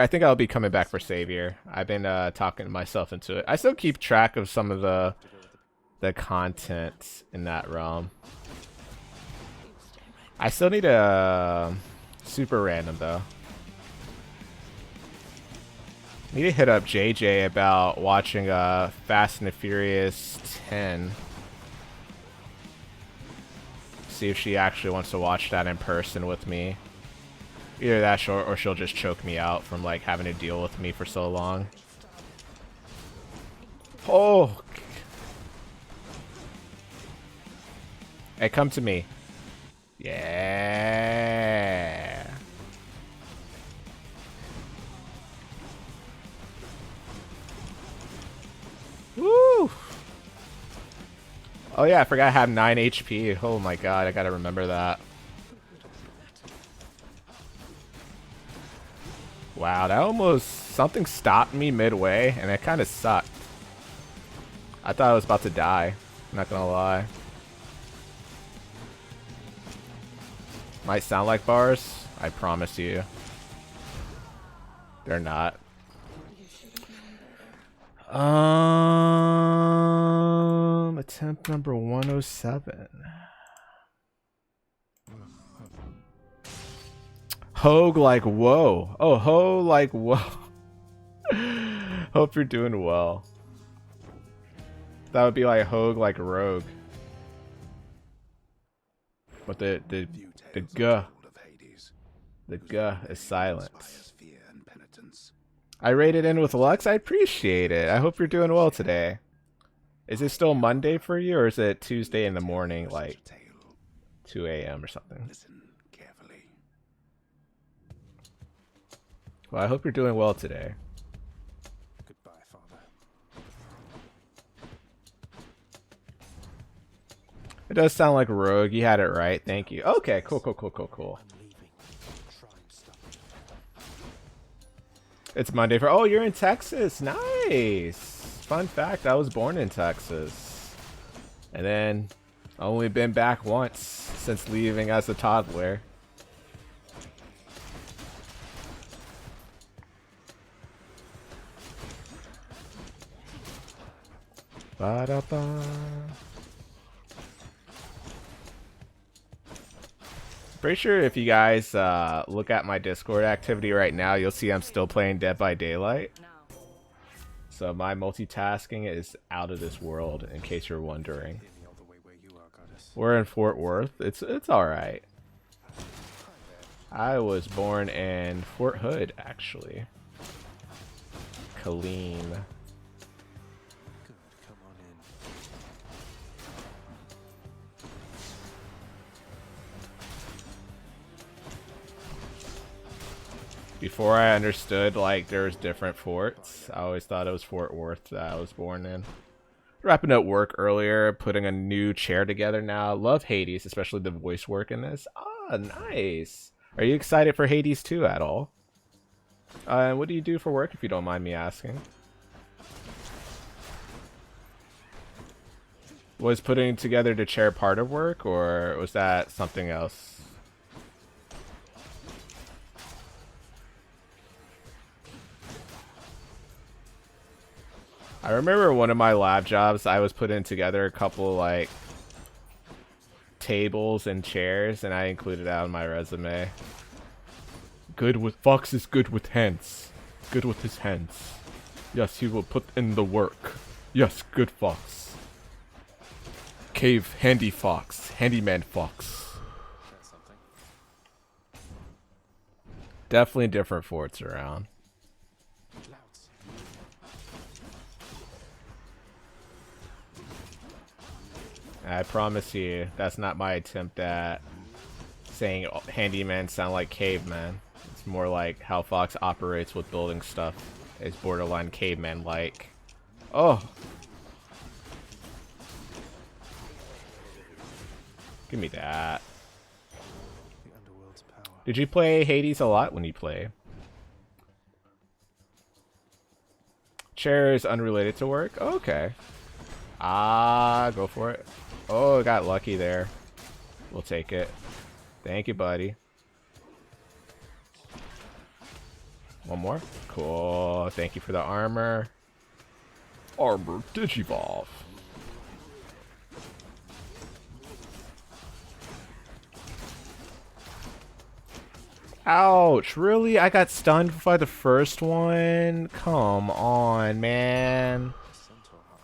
I think I'll be coming back for Savior. I've been talking myself into it. I still keep track of some of the content in that realm. I still need a super random though. Need to hit up JJ about watching Fast and the Furious 10. See if she actually wants to watch that in person with me. Either that or she'll just choke me out from like having to deal with me for so long. Oh! Hey, come to me. Yeah! Woo! Oh yeah, I forgot I have 9 HP. Oh my god, I gotta remember that. Wow, that almost... something stopped me midway, and it kind of sucked. I thought I was about to die. I'm not gonna lie. Might sound like bars. I promise you. They're not. Attempt number 107. Hogue like whoa. Oh, ho like whoa. Hope you're doing well. That would be like Hogue like rogue. But the g is silent. I rated in with Lux. I appreciate it. I hope you're doing well today. Is it still Monday for you, or is it Tuesday in the morning, like 2 a.m. or something? Well, I hope you're doing well today. Goodbye, Father. It does sound like Rogue. You had it right. Thank you. Okay, cool. It's Monday for... Oh, you're in Texas. Nice. Fun fact, I was born in Texas. And then only been back once since leaving as a toddler. Ba-da-ba. Pretty sure if you guys look at my Discord activity right now, you'll see I'm still playing Dead by Daylight. So my multitasking is out of this world, in case you're wondering. We're in Fort Worth. It's alright. I was born in Fort Hood, actually. Colleen. Before I understood, like, there was different forts, I always thought it was Fort Worth that I was born in. Wrapping up work earlier, putting a new chair together now. Love Hades, especially the voice work in this. Ah, nice. Are you excited for Hades 2 at all? And what do you do for work, if you don't mind me asking? Was putting together the chair part of work, or was that something else? I remember one of my lab jobs, I was putting together a couple like tables and chairs, and I included that on my resume. Good with Fox is good with hands. Good with his hands. Yes, he will put in the work. Yes, good Fox. Cave handy Fox. Handyman Fox. Definitely different forts around. I promise you, that's not my attempt at saying handyman sound like caveman. It's more like how Fox operates with building stuff. It's borderline caveman-like. Oh! Give me that. Did you play Hades a lot when you play? Chair is unrelated to work? Oh, okay. Ah, go for it. Oh, got lucky there. We'll take it. Thank you, buddy. One more. Cool. Thank you for the armor. Armor Digivolve. Ouch, really? I got stunned by the first one? Come on, man.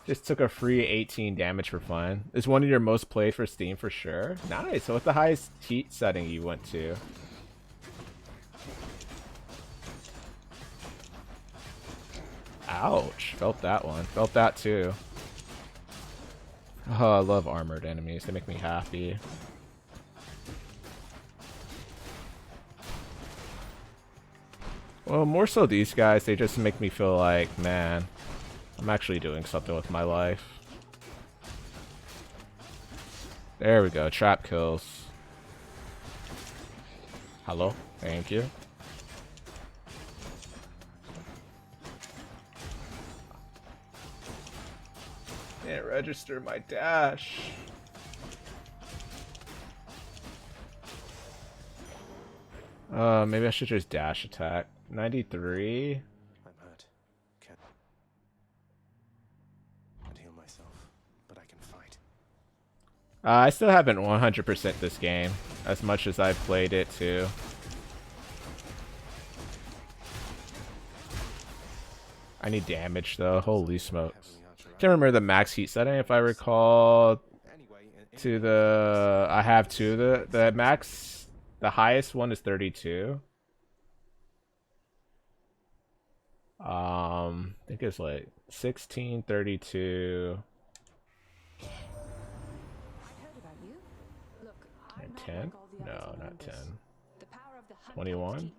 Just took a free 18 damage for fun. Is one of your most played for Steam for sure? Nice. So what's the highest heat setting you went to? Ouch. Felt that one. Felt that too. Oh, I love armored enemies. They make me happy. Well, more so these guys, they just make me feel like, man, I'm actually doing something with my life. There we go, trap kills. Hello, thank you. Can't register my dash. Maybe I should just dash attack. 93. I'm hurt. Can't heal myself, but I can fight. I still haven't 100% this game, as much as I've played it too. I need damage though, holy smokes. Can't remember the max heat setting if I recall. To the, I have two. The max, the highest one is 32. I think it's like 16, 32, and 10. No, not 10. 21.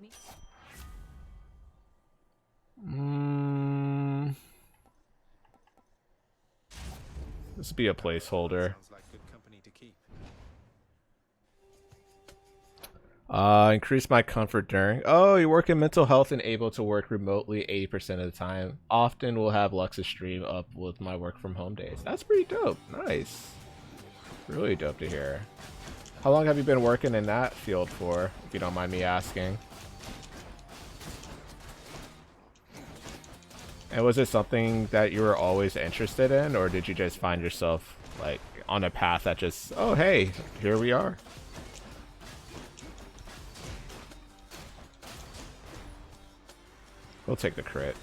This would be a placeholder. Increase my comfort during. Oh, you work in mental health and able to work remotely 80% of the time. Often will have Lux's stream up with my work from home days. That's pretty dope. Nice. Really dope to hear. How long have you been working in that field for, if you don't mind me asking? And was it something that you were always interested in, or did you just find yourself like on a path that just, oh hey, here we are? We'll take the crits.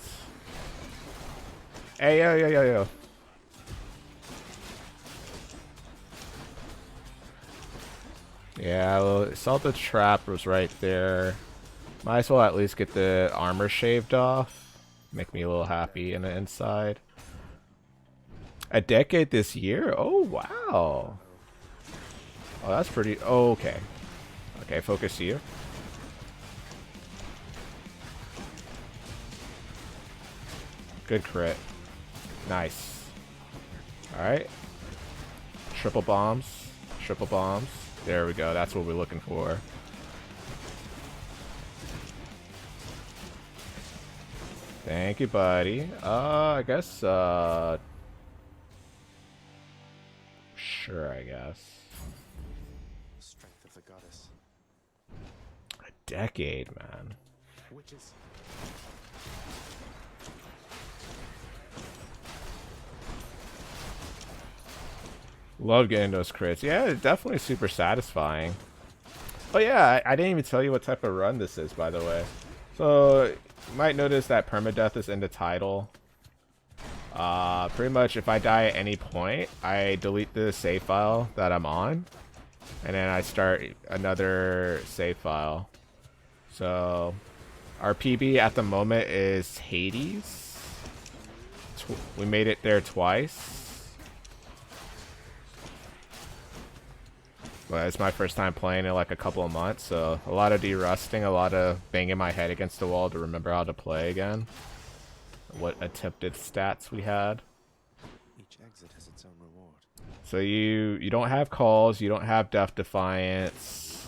Hey, yo. Yeah, well, saw the trap was right there. Might as well at least get the armor shaved off. Make me a little happy in the inside. A decade this year? Oh, wow. Oh, that's pretty... Oh, okay. Okay, focus here. Good crit. Nice. Alright. Triple bombs. Triple bombs. There we go. That's what we're looking for. Thank you, buddy. I guess, sure, I guess. Strength of the goddess. A decade, man. Witches. Love getting those crits. Yeah, it's definitely super satisfying. Oh yeah, I didn't even tell you what type of run this is, by the way. So, you might notice that permadeath is in the title. Pretty much if I die at any point, I delete the save file that I'm on. And then I start another save file. So, our PB at the moment is Hades. We made it there twice. But it's my first time playing in like a couple of months, so a lot of de-rusting, a lot of banging my head against the wall to remember how to play again. What attempted stats we had. Each exit has its own reward. So you don't have calls, you don't have Death Defiance,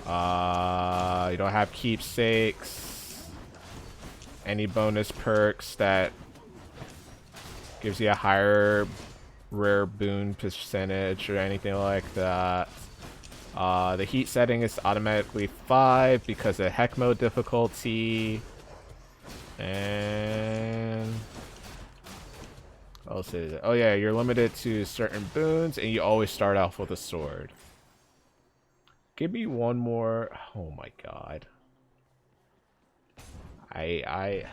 you don't have keepsakes, any bonus perks that gives you a higher rare boon percentage or anything like that. The heat setting is automatically 5 because of heck mode difficulty. And I'll say that. Oh yeah, you're limited to certain boons, and you always start off with a sword. Give me one more. Oh my god. I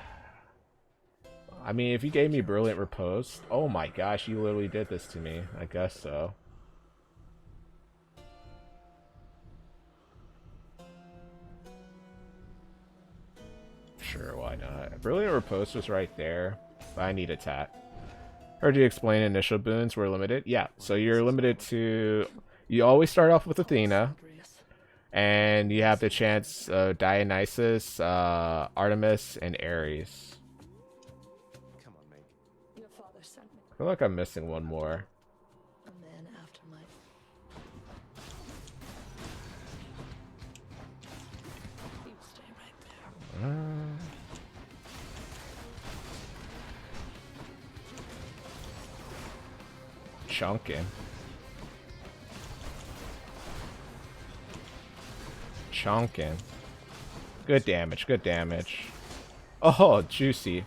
mean, if you gave me Brilliant Riposte, oh my gosh, you literally did this to me. I guess so. Sure, why not? Brilliant Riposte was right there, but I need attack. Heard you explain initial boons were limited. Yeah, so you're limited to... You always start off with Athena, and you have the chance of Dionysus, Artemis, and Ares. Come on, mate. Your father sent me I feel like I'm missing one more. a man after my. You stay right there. Chunkin'. Chunkin'. Good damage, good damage. Oh, juicy.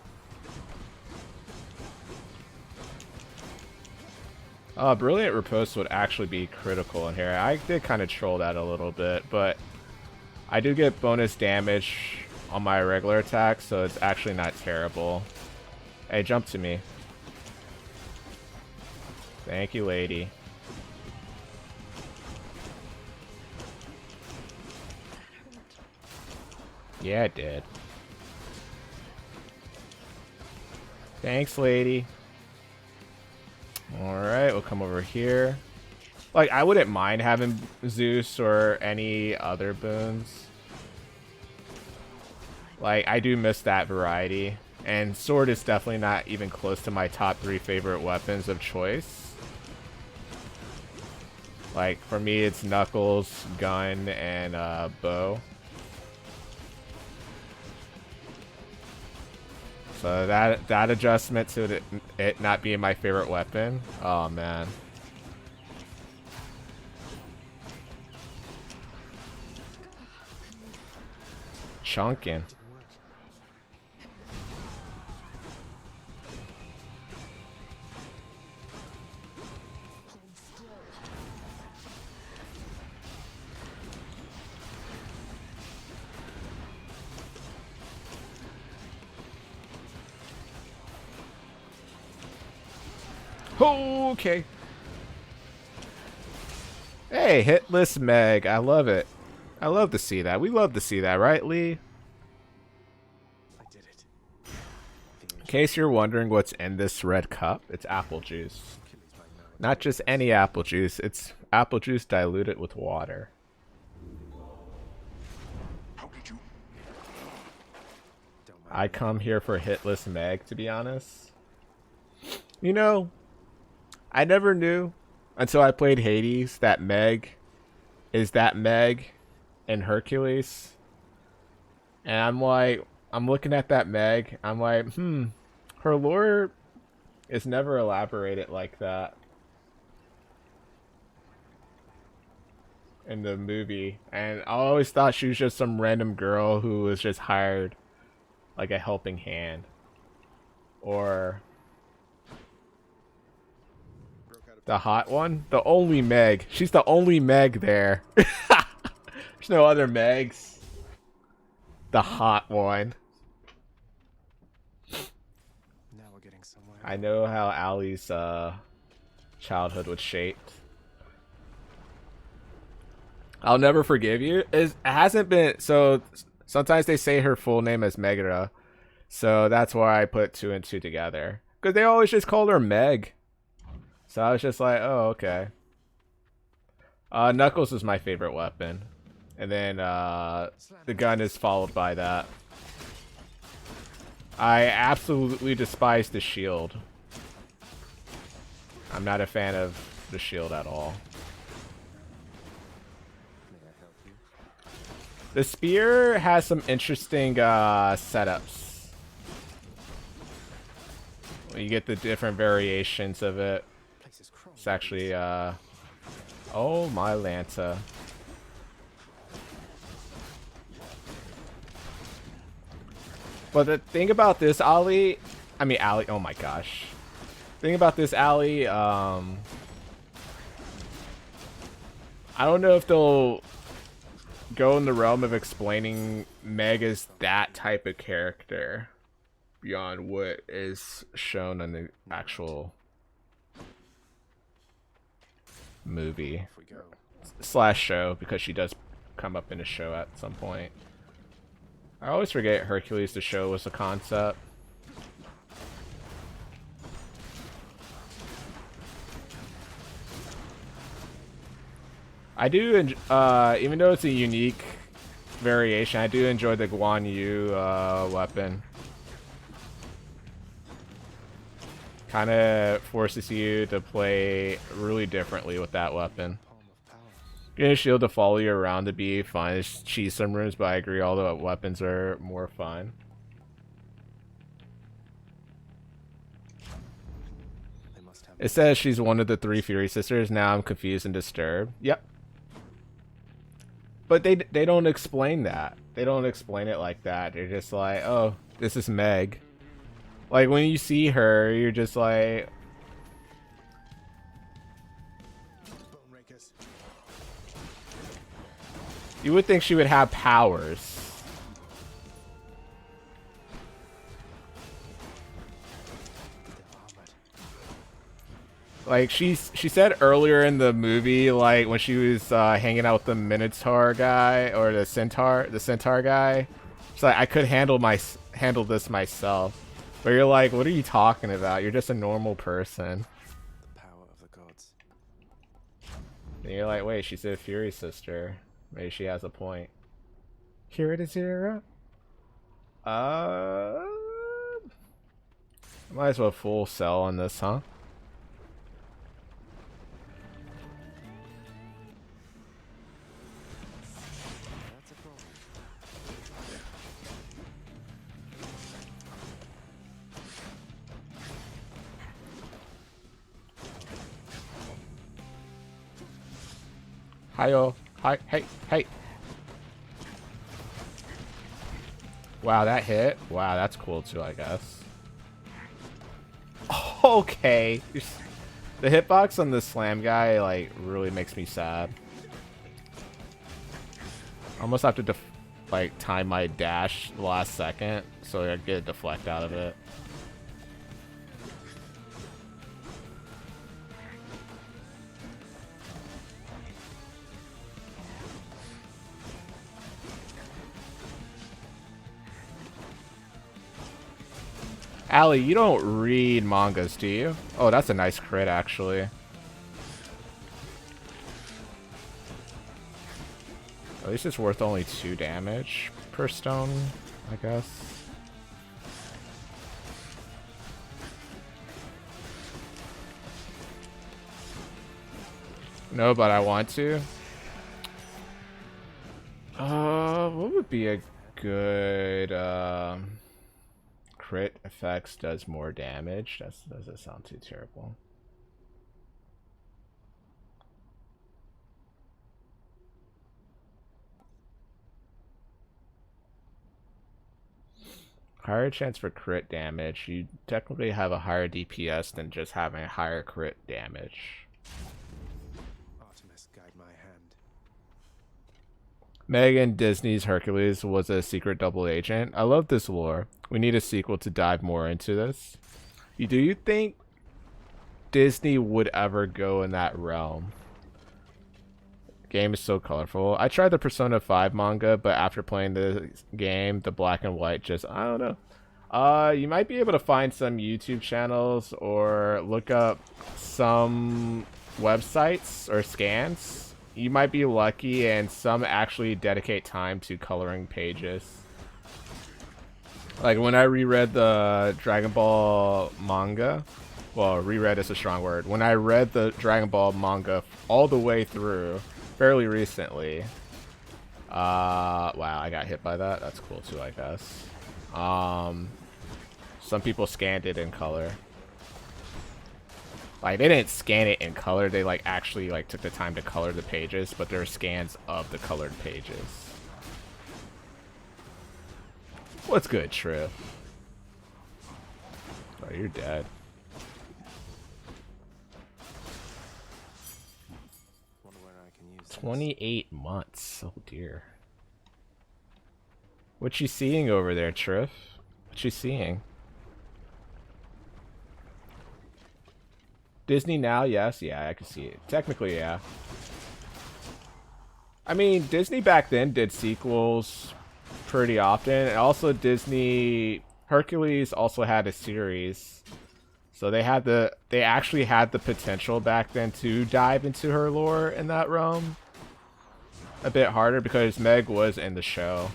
Brilliant Riposte would actually be critical in here. I did kind of troll that a little bit, but I do get bonus damage on my regular attack, so it's actually not terrible. Hey, jump to me. Thank you, lady. Yeah, it did. Thanks, lady. Alright, we'll come over here. Like, I wouldn't mind having Zeus or any other boons. Like, I do miss that variety. And sword is definitely not even close to my top 3 favorite weapons of choice. Like, for me, it's Knuckles, gun, and bow. So that adjustment to it not being my favorite weapon, oh man. Chunkin'. Okay. Hey, hitless Meg. I love it. I love to see that. We love to see that, right, Lee? I did it. In case you're wondering what's in this red cup, it's apple juice. Not just any apple juice. It's apple juice diluted with water. How did you? I come here for hitless Meg, to be honest. You know, I never knew until I played Hades that Meg is that Meg in Hercules. And I'm looking at that Meg, I'm like, her lore is never elaborated like that in the movie. And I always thought she was just some random girl who was just hired like a helping hand. Or the hot one? The only Meg. She's the only Meg there. There's no other Megs. The hot one. Now we're getting somewhere. I know how Allie's childhood was shaped. I'll never forgive you. It hasn't been... So, sometimes they say her full name is Megra. So, that's why I put 2 and 2 together. Because they always just called her Meg. So I was just like, oh, okay. Knuckles is my favorite weapon. And then the gun is followed by that. I absolutely despise the shield. I'm not a fan of the shield at all. May I help you? The spear has some interesting setups. You get the different variations of it. It's actually, oh my Lanta. But the thing about this alley, I mean alley. Oh my gosh. Thing about this alley, I don't know if they'll go in the realm of explaining Meg as that type of character beyond what is shown in the actual movie Off we go. slash show, because she does come up in a show at some point. I always forget Hercules the show was a concept. I do, even though it's a unique variation, I do enjoy the Guan Yu weapon. Kind of forces you to play really differently with that weapon. Palm of power. Getting a shield to follow you around to be fun. It's cheese some rooms, but I agree all the weapons are more fun. They must have. It says she's one of the 3 Fury sisters. Now I'm confused and disturbed. Yep. But they don't explain that. They don't explain it like that. They're just like, oh, this is Meg. Like, when you see her, you're just like... Bone rakers. You would think she would have powers. They're armored. Like, she said earlier in the movie, like, when she was hanging out with the Minotaur guy, or the Centaur guy, she's like, I could handle this myself. But you're like, what are you talking about? You're just a normal person. The power of the gods. And you're like, wait, she's a Fury sister. Maybe she has a point. Hero to Zero? Might as well full sell on this, huh? That's a goal. Hi-yo. Hi, hey, hey. Wow, that hit. Wow, that's cool too, I guess. Okay. The hitbox on the slam guy, like, really makes me sad. I almost have to, like, time my dash the last second so I get a deflect out of it. Allie, you don't read mangas, do you? Oh, that's a nice crit, actually. At least it's worth only 2 damage per stone, I guess. No, but I want to. What would be a good, crit effects does more damage? That doesn't sound too terrible. Higher chance for crit damage. You technically have a higher DPS than just having a higher crit damage. Artemis, guide my hand. Megan Disney's Hercules was a secret double agent. I love this lore. We need a sequel to dive more into this. Do you think Disney would ever go in that realm? Game is so colorful. I tried the Persona 5 manga, but after playing the game, the black and white just, I don't know. You might be able to find some YouTube channels or look up some websites or scans. You might be lucky, and some actually dedicate time to coloring pages. Like when I reread the Dragon Ball manga, well, reread is a strong word. When I read the Dragon Ball manga all the way through, fairly recently. Wow, I got hit by that. That's cool too, I guess. Some people scanned it in color. Like, they didn't scan it in color. They, like, actually, like, took the time to color the pages, but there are scans of the colored pages. What's good, Trip? Oh, you're dead. Wonder where I can use this. 28 months. Oh dear. What you seeing over there, Triff? What you seeing? Disney now? Yes. Yeah, I can see it. Technically, yeah. I mean, Disney back then did sequels pretty often. And also Disney... Hercules also had a series. So they actually had the potential back then to dive into her lore in that realm. A bit harder because Meg was in the show.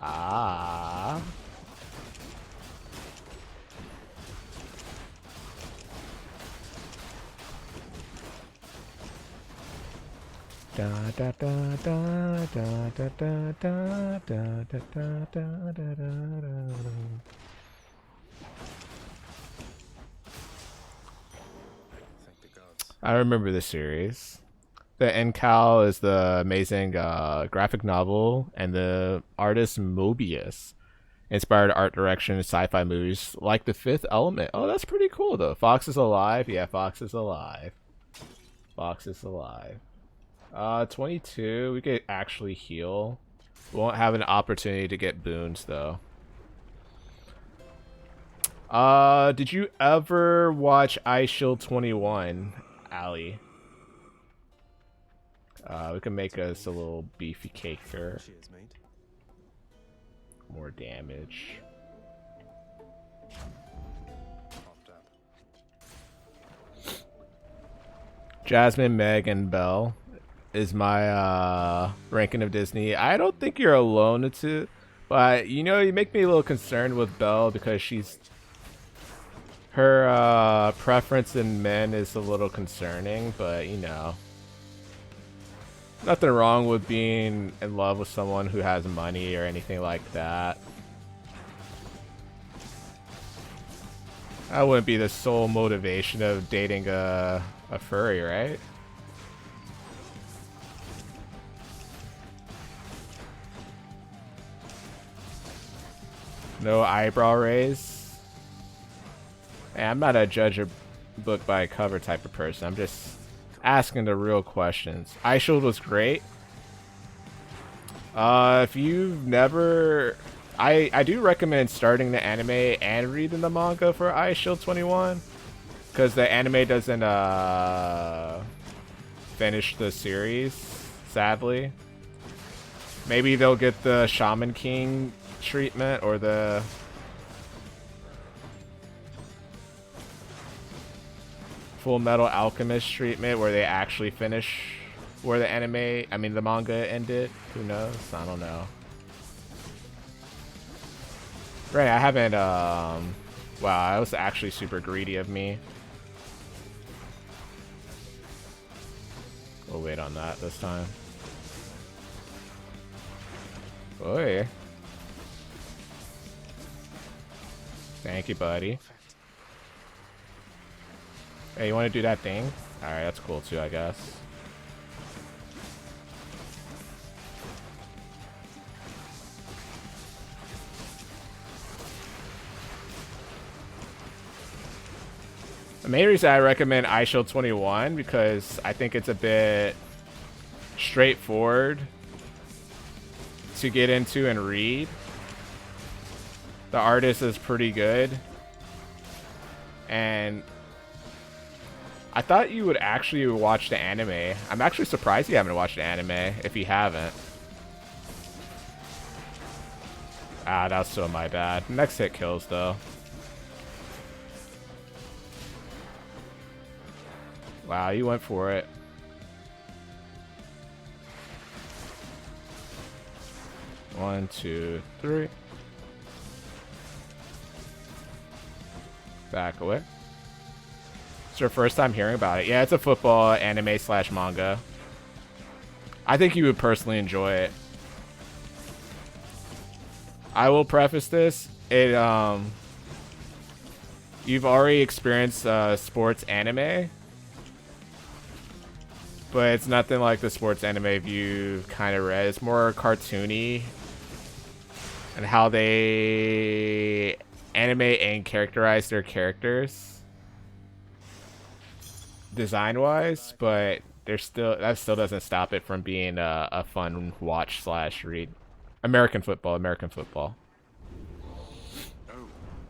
Ah. Da da da da da da da da da da da da da da. Thank the gods. I remember the series. The NCAL is the amazing graphic novel, and the artist Mobius inspired art direction in sci-fi movies like The Fifth Element. Oh, that's pretty cool, though. Fox is alive. Yeah, Fox is alive. Fox is alive. 22. We could actually heal. We won't have an opportunity to get boons, though. Did you ever watch Ice Shield 21, Ali? We can make us a little beefy cake here. Cheers, mate. More damage. Popped up. Jasmine, Meg, and Belle is my ranking of Disney. I don't think you're alone to, but you know, you make me a little concerned with Belle because her preference in men is a little concerning, but you know. Nothing wrong with being in love with someone who has money or anything like that. That wouldn't be the sole motivation of dating a furry, right? No eyebrow raise? Hey, I'm not a judge a book by a cover type of person. I'm just asking the real questions. Ice Shield was great. If you've never... I do recommend starting the anime and reading the manga for Ice Shield 21. Because the anime doesn't finish the series, sadly. Maybe they'll get the Shaman King treatment or the... Full Metal Alchemist treatment where they actually finish where the the manga ended. Who knows? I don't know. Right, I haven't, wow, that was actually super greedy of me. We'll wait on that this time. Oi. Thank you, buddy. Hey, you want to do that thing? Alright, that's cool too, I guess. The main reason I recommend Ice Shield 21 because I think it's a bit straightforward to get into and read. The artist is pretty good. And I thought you would actually watch the anime. I'm actually surprised you haven't watched the anime if you haven't. Ah, that's so my bad. Next hit kills though. Wow, you went for it. One, two, three. Back away. It's your first time hearing about it. Yeah, it's a football anime slash manga. I think you would personally enjoy it. I will preface this. You've already experienced sports anime. but it's nothing like the sports anime you've kind of read. It's more cartoony, and how they animate and characterize their characters design-wise, but that still doesn't stop it from being a fun watch slash read. American football. Oh,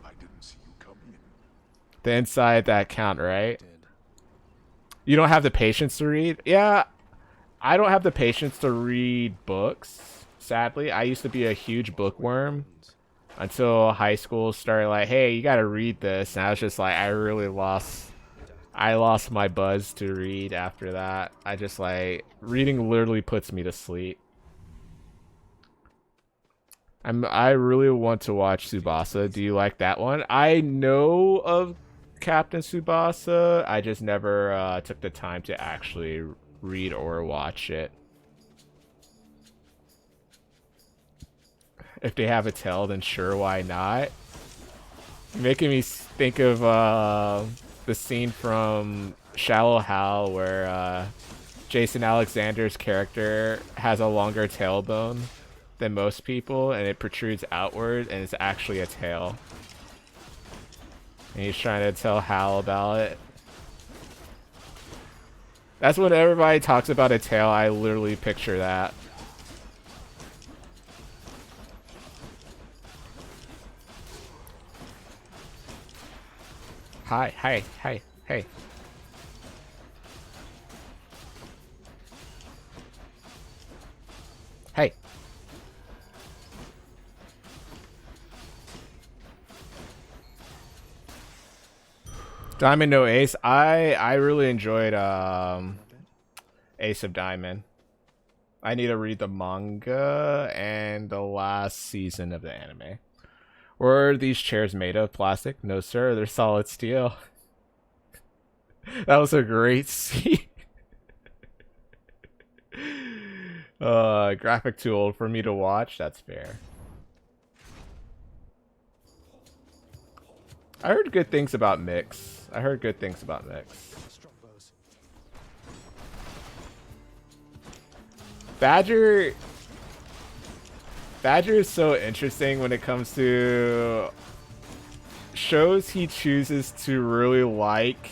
I didn't see you come in. The inside that count, right? Did. You don't have the patience to read? Yeah, I don't have the patience to read books, sadly. I used to be a huge bookworm until high school started like, hey, you gotta read this. And I was just like, I lost my buzz to read after that. I just like, reading literally puts me to sleep. I really want to watch Tsubasa. Do you like that one? I know of Captain Tsubasa. I just never took the time to actually read or watch it. If they have a tale, then sure, why not? You're making me think of the scene from Shallow Hal where Jason Alexander's character has a longer tailbone than most people, and it protrudes outward, and it's actually a tail. And he's trying to tell Hal about it. That's when everybody talks about a tail, I literally picture that. Hi. Hey. Diamond no Ace. I really enjoyed Ace of Diamond. I need to read the manga and the last season of the anime. Were these chairs made of plastic? No, sir. They're solid steel. That was a great scene. Graphic too old for me to watch. That's fair. I heard good things about Mix. Badger is so interesting when it comes to shows he chooses to really like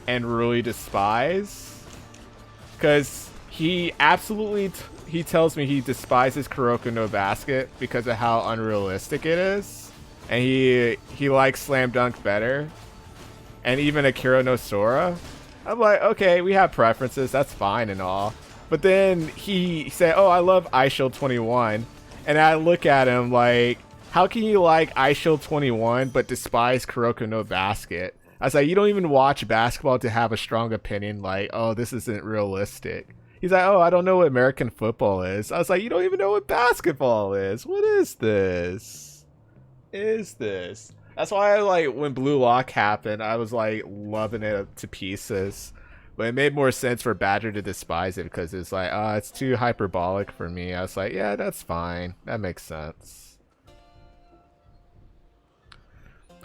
and really despise. Because he absolutely he tells me he despises Kuroko no Basket because of how unrealistic it is. And he likes Slam Dunk better. And even Akira no Sora. I'm like, okay, we have preferences, that's fine and all. But then he said, oh, I love iShield 21. And I look at him like, how can you like iShield 21 but despise Kuroko no Basket? I was like, you don't even watch basketball to have a strong opinion like, oh, this isn't realistic. He's like, oh, I don't know what American football is. I was like, you don't even know what basketball is. What is this? That's why like when Blue Lock happened, I was like loving it to pieces. But it made more sense for Badger to despise it because it's like, it's too hyperbolic for me. I was like, yeah, that's fine. That makes sense.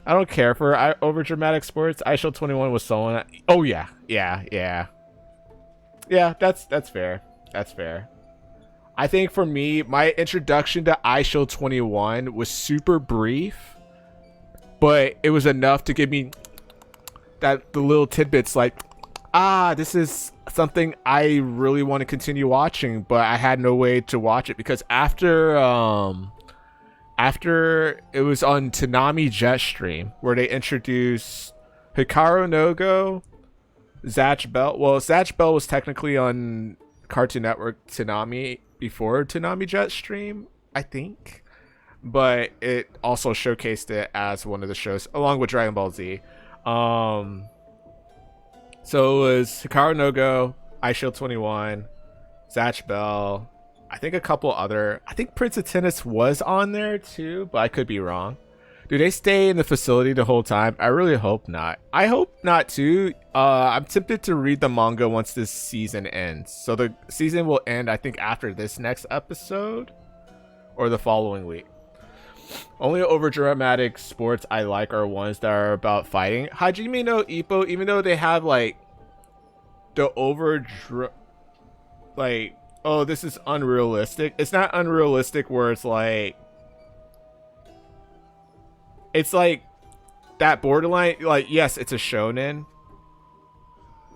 I don't care for over-dramatic sports. iShield 21 was someone... Oh, yeah. Yeah, that's fair. That's fair. I think for me, my introduction to iShield 21 was super brief. But it was enough to give me the little tidbits like... this is something I really want to continue watching, but I had no way to watch it because after it was on Toonami Jetstream where they introduced Hikaru no Go, Zatch Bell. Well, Zatch Bell was technically on Cartoon Network Toonami before Toonami Jetstream, I think, but it also showcased it as one of the shows along with Dragon Ball Z. So it was Hikaru no Go, iShield 21, Zatch Bell, I think a couple other... I think Prince of Tennis was on there too, but I could be wrong. Do they stay in the facility the whole time? I really hope not. I hope not too. I'm tempted to read the manga once this season ends. So the season will end, I think, after this next episode or the following week. Only overdramatic sports I like are ones that are about fighting. Hajime no Ippo, even though they have like the like, oh, this is unrealistic. It's not unrealistic where it's like that borderline, like, yes, it's a shonen,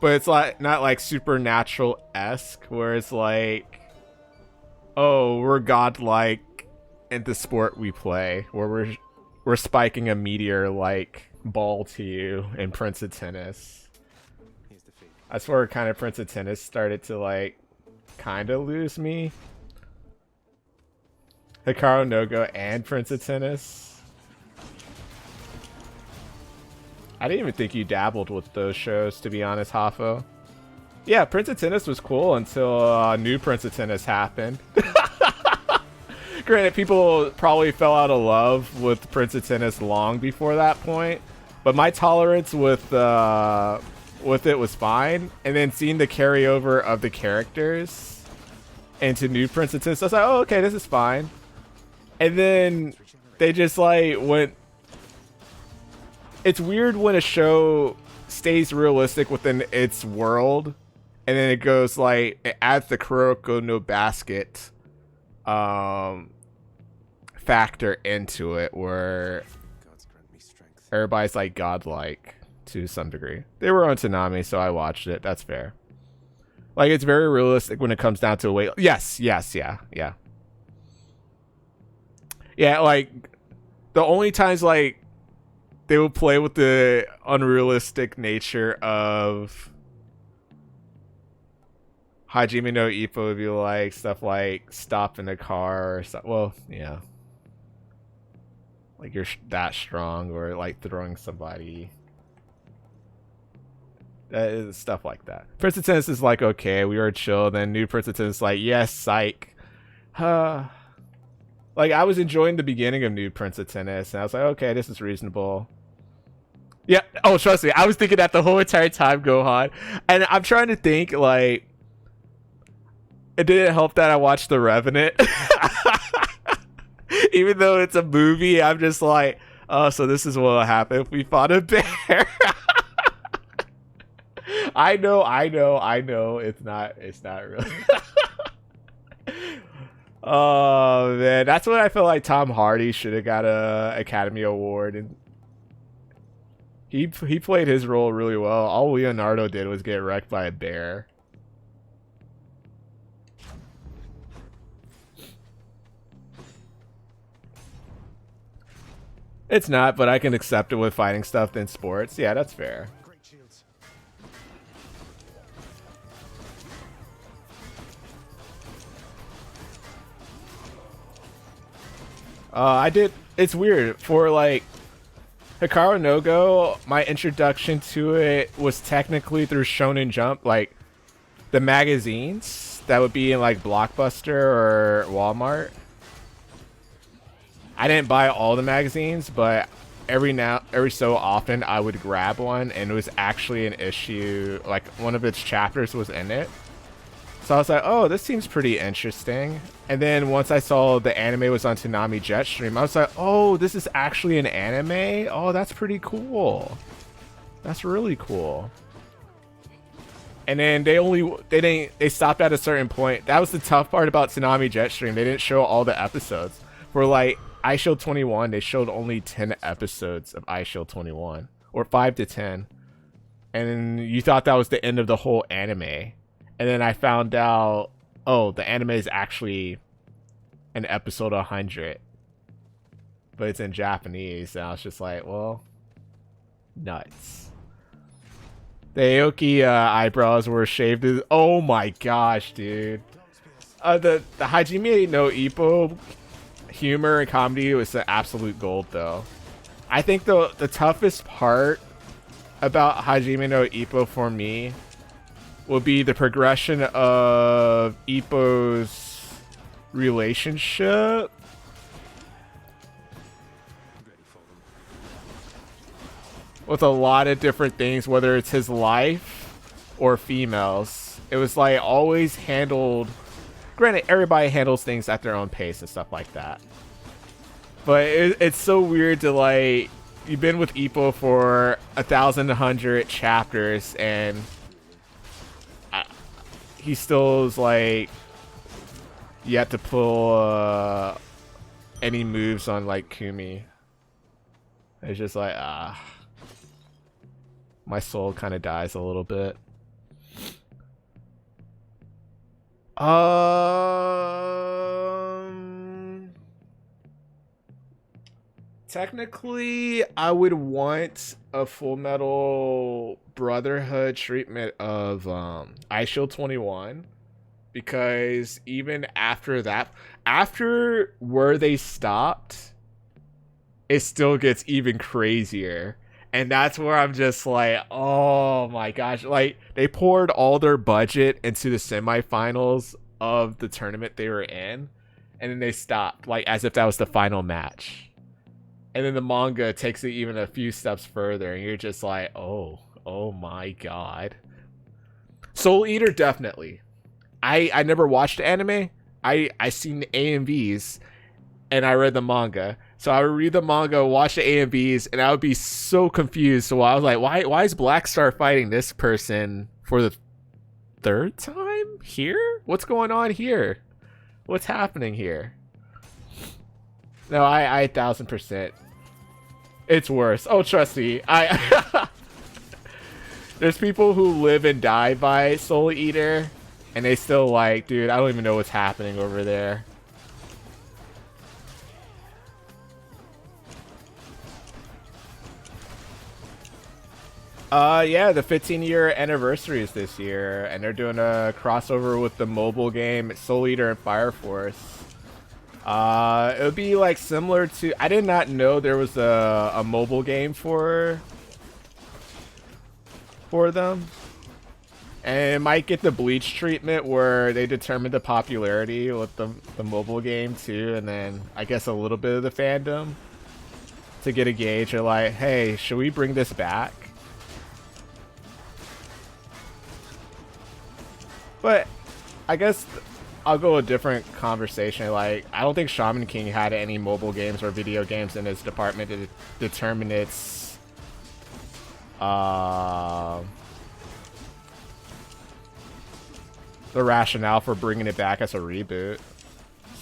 but it's like not like supernatural-esque where it's like, oh, we're godlike in the sport we play, where we're spiking a meteor like ball to you in Prince of Tennis. He's defeated. That's where kind of Prince of Tennis started to like kind of lose me. Hikaru no Go and Prince of Tennis. I didn't even think you dabbled with those shows, to be honest, Hafo. Yeah, Prince of Tennis was cool until new Prince of Tennis happened. Granted, people probably fell out of love with Prince of Tennis long before that point, but my tolerance with it was fine. And then seeing the carryover of the characters into new Prince of Tennis, I was like, oh, okay, this is fine. And then they just like went. It's weird when a show stays realistic within its world, and then it goes like it adds the Kuroko no Basket factor into it, where Gods grant me strength. everybody's like godlike to some degree. They were on Toonami, so I watched it. That's fair. Like, it's very realistic when it comes down to a weight. Yes, yeah. Yeah, like the only times like they will play with the unrealistic nature of Hajime no Ippo would be like stuff like stop in a car or stuff. Well, yeah. Like you're that strong, or like throwing somebody. That is stuff like that. Prince of Tennis is like, okay, we were chill. Then new Prince of Tennis is like, yes, psych. Like, I was enjoying the beginning of new Prince of Tennis, and I was like, okay, this is reasonable. Yeah. Oh, trust me. I was thinking that the whole entire time, Gohan. And I'm trying to think, like, it didn't help that I watched The Revenant. Even though it's a movie, I'm just like, oh, so this is what will happen if we fought a bear. I know. It's not really. Oh, man. That's when I feel like Tom Hardy should have got a Academy Award, and he played his role really well. All Leonardo did was get wrecked by a bear. It's not, but I can accept it with fighting stuff in sports. Yeah, that's fair. Great shields. I did. It's weird for like Hikaru no Go. My introduction to it was technically through Shonen Jump, like the magazines that would be in like Blockbuster or Walmart. I didn't buy all the magazines, but every so often I would grab one, and it was actually an issue. Like one of its chapters was in it. So I was like, oh, this seems pretty interesting. And then once I saw the anime was on Toonami Jetstream, I was like, oh, this is actually an anime? Oh, that's pretty cool. That's really cool. And then they stopped at a certain point. That was the tough part about Toonami Jetstream. They didn't show all the episodes. For like iShield 21, they showed only 10 episodes of iShield 21, or 5 to 10. And you thought that was the end of the whole anime. And then I found out, oh, the anime is actually an episode 100. But it's in Japanese. And I was just like, well, nuts. The Aoki eyebrows were shaved. Oh my gosh, dude. The Hajime no Ippo humor and comedy was the absolute gold, though. I think the toughest part about Hajime no Ippo for me will be the progression of Ippo's relationship. With a lot of different things, whether it's his life or females. It was like always handled. Granted, everybody handles things at their own pace and stuff like that. But it's so weird to like, you've been with Ippo for 1,100 chapters, and he still is like yet to pull any moves on like Kumi. It's just like my soul kind of dies a little bit. Technically, I would want a Full Metal Brotherhood treatment of Ice Shield 21, because even after that, after where they stopped, it still gets even crazier. And that's where I'm just like, oh my gosh. Like, they poured all their budget into the semifinals of the tournament they were in, and then they stopped, like, as if that was the final match. And then the manga takes it even a few steps further, and you're just like, oh my god. Soul Eater, definitely. I never watched anime. I seen the AMVs, and I read the manga. So I would read the manga, watch the AMVs, and I would be so confused. So I was like, why is Black Star fighting this person for the third time here? What's going on here? What's happening here? No, I 1000%. It's worse. Oh, trust me. There's people who live and die by Soul Eater, and they still like, dude, I don't even know what's happening over there. Yeah, the 15-year anniversary is this year, and they're doing a crossover with the mobile game Soul Eater and Fire Force. It would be like similar to, I did not know there was a mobile game for them. And it might get the Bleach treatment where they determine the popularity with the mobile game too, and then I guess a little bit of the fandom to get a gauge of like, hey, should we bring this back? But I guess I'll go a different conversation. Like, I don't think Shaman King had any mobile games or video games in its department to determine its the rationale for bringing it back as a reboot.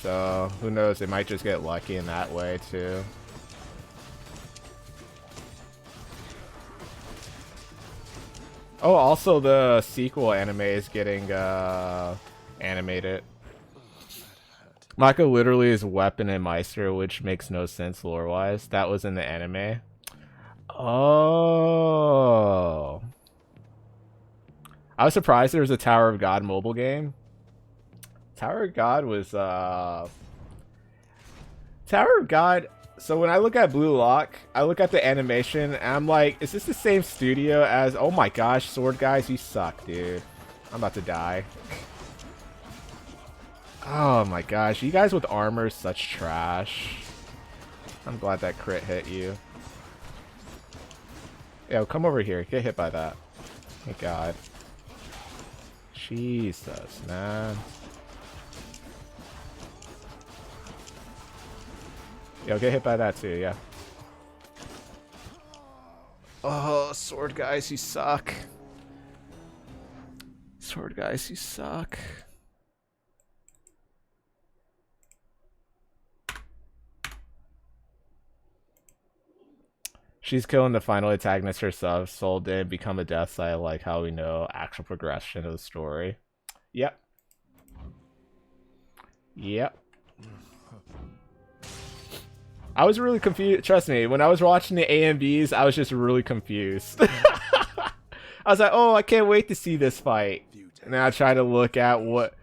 So who knows? They might just get lucky in that way too. Oh, also the sequel anime is getting animated. Mako literally is Weapon and Meister, which makes no sense lore-wise. That was in the anime. Oh. I was surprised there was a Tower of God mobile game. Tower of God was, Tower of God... So when I look at Blue Lock, I look at the animation, and I'm like, is this the same studio as... Oh my gosh, Sword Guys, you suck, dude. I'm about to die. Oh my gosh, you guys with armor is such trash. I'm glad that crit hit you. Yo, come over here. Get hit by that. Thank God. Jesus, man. Yo, get hit by that too, yeah. Oh, Sword Guys, you suck. Sword Guys, you suck. She's killing the final antagonist herself. Soul did become a death side, like how we know actual progression of the story. Yep. Yep. I was really confused. Trust me, when I was watching the AMVs, I was just really confused. I was like, oh, I can't wait to see this fight. And then I tried to look at what,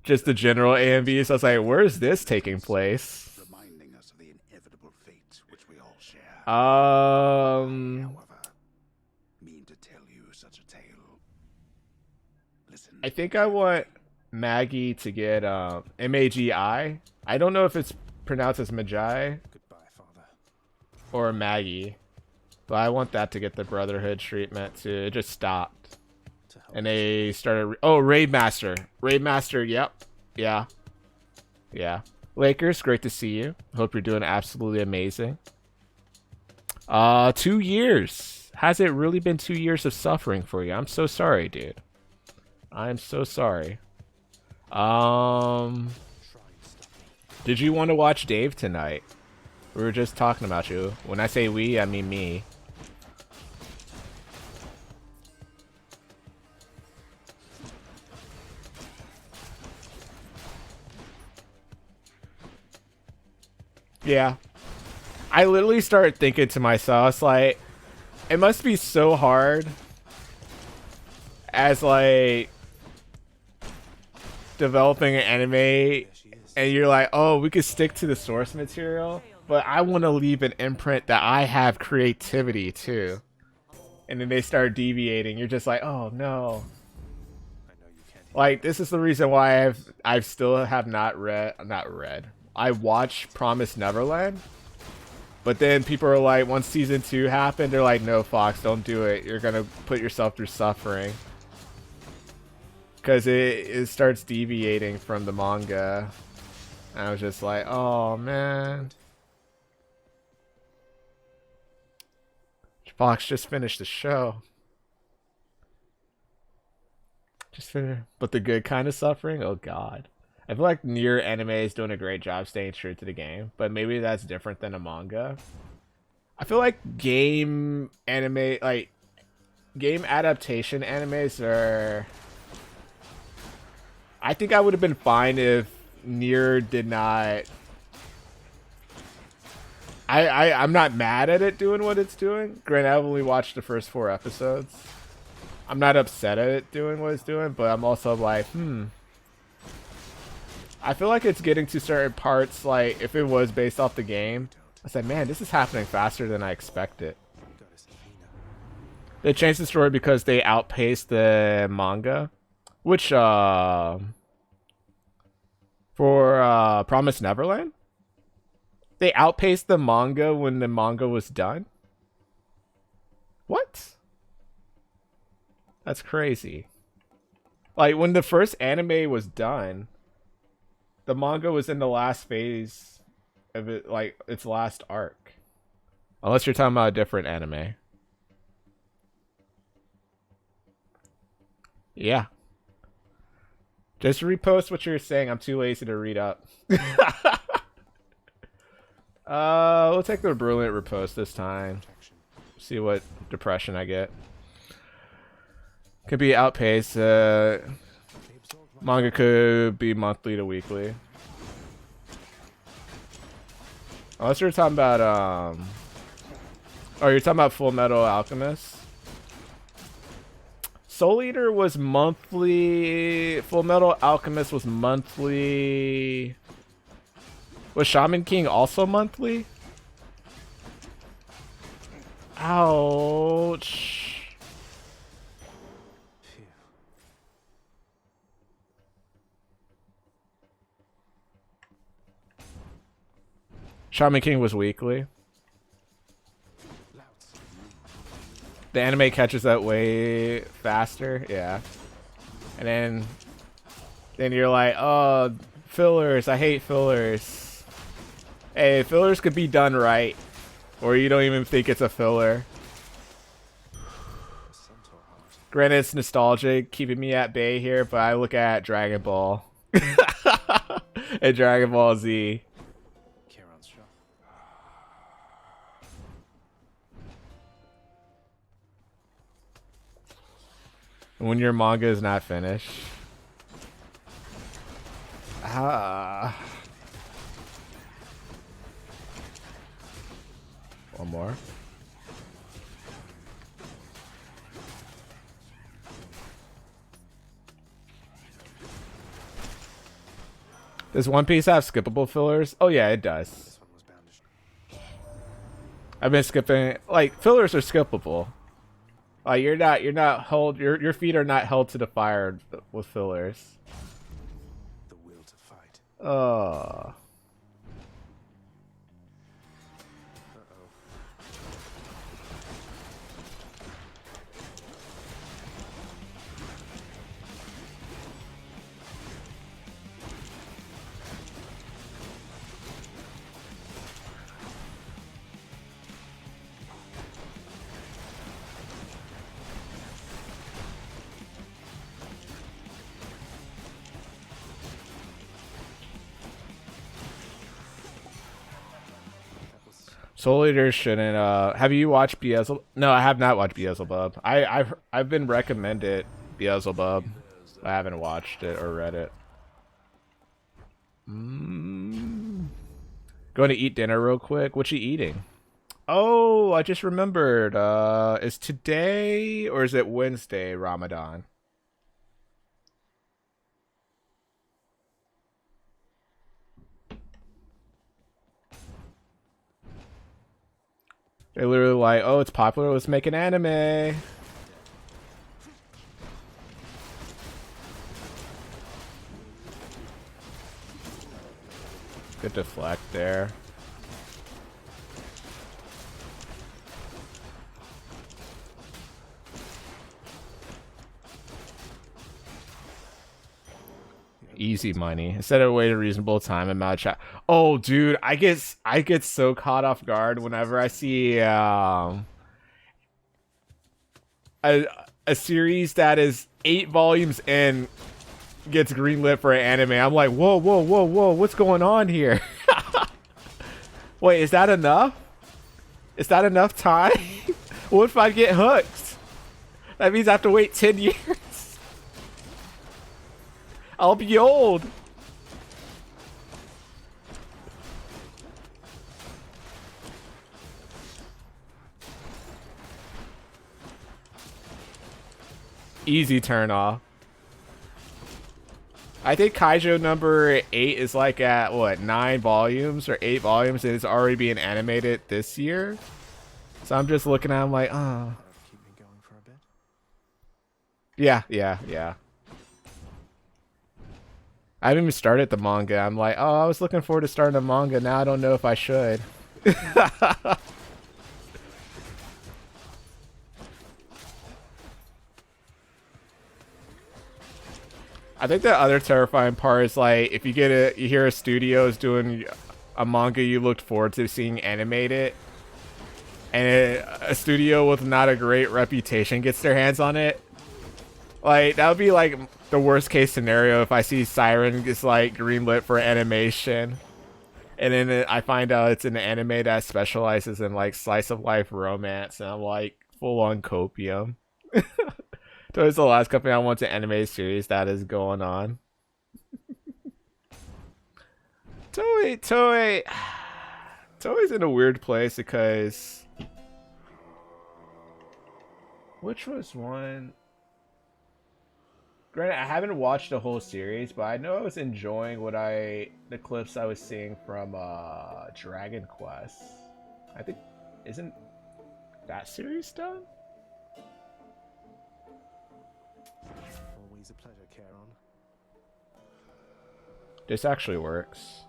just the general AMVs. I was like, where is this taking place? Reminding us of the inevitable fate which we all share. However, Mean to tell you such a tale. Listen. I think I want Maggie to get M-A-G-I. I don't know if it's pronounced as Magi Goodbye, Father. or Maggie, but I want that to get the Brotherhood treatment too. It just stopped. And they started... Oh, Raid Master. Raid Master, yep. Yeah. Yeah. Lakers, great to see you. Hope you're doing absolutely amazing. 2 years. Has it really been 2 years of suffering for you? I'm so sorry, dude. I'm so sorry. Did you want to watch Dave tonight? We were just talking about you. When I say we, I mean me. Yeah. I literally started thinking to myself, it's like, it must be so hard as like developing an anime and you're like, oh, we could stick to the source material, but I want to leave an imprint that I have creativity too. And then they start deviating. You're just like, oh no. Like, this is the reason why I've still have not read. I watched Promised Neverland, but then people are like, once season 2 happened, they're like, no, Fox, don't do it. You're gonna put yourself through suffering. Because it starts deviating from the manga. And I was just like, oh man. Fox just finished the show. But the good kind of suffering? Oh god. I feel like Nier Anime is doing a great job staying true to the game, but maybe that's different than a manga. I feel like game adaptation animes are... I think I would have been fine if Nier did not... I'm not mad at it doing what it's doing. Granted, I've only watched the first 4 episodes. I'm not upset at it doing what it's doing, but I'm also like, I feel like it's getting to certain parts, like, if it was based off the game, I said, man, this is happening faster than I expected. They changed the story because they outpaced the manga, which, for Promised Neverland? They outpaced the manga when the manga was done? What? That's crazy. Like, when the first anime was done, the manga was in the last phase of it, like, its last arc. Unless you're talking about a different anime. Yeah. Just repost what you're saying. I'm too lazy to read up. We'll take the brilliant repost this time. See what depression I get. Could be outpaced. Manga could be monthly to weekly. Unless you're talking about oh, you're talking about Full Metal Alchemist. Soul Eater was monthly. Full Metal Alchemist was monthly. Was Shaman King also monthly? Ouch. Shaman King was weekly. The anime catches that way faster, yeah. And then you're like, oh, fillers, I hate fillers. Hey, fillers could be done right, or you don't even think it's a filler. Granted, it's nostalgic, keeping me at bay here, but I look at Dragon Ball and Dragon Ball Z. When your manga is not finished. One more. Does One Piece have skippable fillers? Oh yeah, it does. I've been skipping, like, fillers are skippable. Your feet are not held to the fire with fillers. The will to fight. Oh. Soul Eater shouldn't. Have you watched Beelzebub? No, I have not watched Beelzebub. I've been recommended Beelzebub. I haven't watched it or read it. Going to eat dinner real quick. What you eating? Oh, I just remembered. Is today or is it Wednesday Ramadan? They're literally like, oh, it's popular, let's make an anime. Good deflect there. Easy money. Instead of waiting a reasonable time amount of chat. Oh, dude, I get so caught off guard whenever I see a series that is 8 volumes in gets greenlit for an anime. I'm like, whoa, whoa, whoa, whoa, what's going on here? Wait, is that enough? Is that enough time? What if I get hooked? That means I have to wait 10 years. I'll be old. Easy turn off. I think Kaijo number 8 is like at what, 9 volumes or 8 volumes, and it's already being animated this year. So I'm just looking at him like, oh. Keep me going for a bit. Yeah. I haven't even started the manga. I'm like, oh, I was looking forward to starting a manga. Now I don't know if I should. I think the other terrifying part is like if you hear a studio is doing a manga you looked forward to seeing animated, and a studio with not a great reputation gets their hands on it. Like that would be like the worst case scenario if I see Siren gets like greenlit for animation, and then I find out it's an anime that specializes in like slice of life romance, and I'm like full on copium. Toei's the last company I want to anime series that is going on. Toei's in a weird place because which was one? Granted, I haven't watched the whole series, but I know I was enjoying the clips I was seeing from Dragon Quest. I think isn't that series done? Always a pleasure, Charon. This actually works.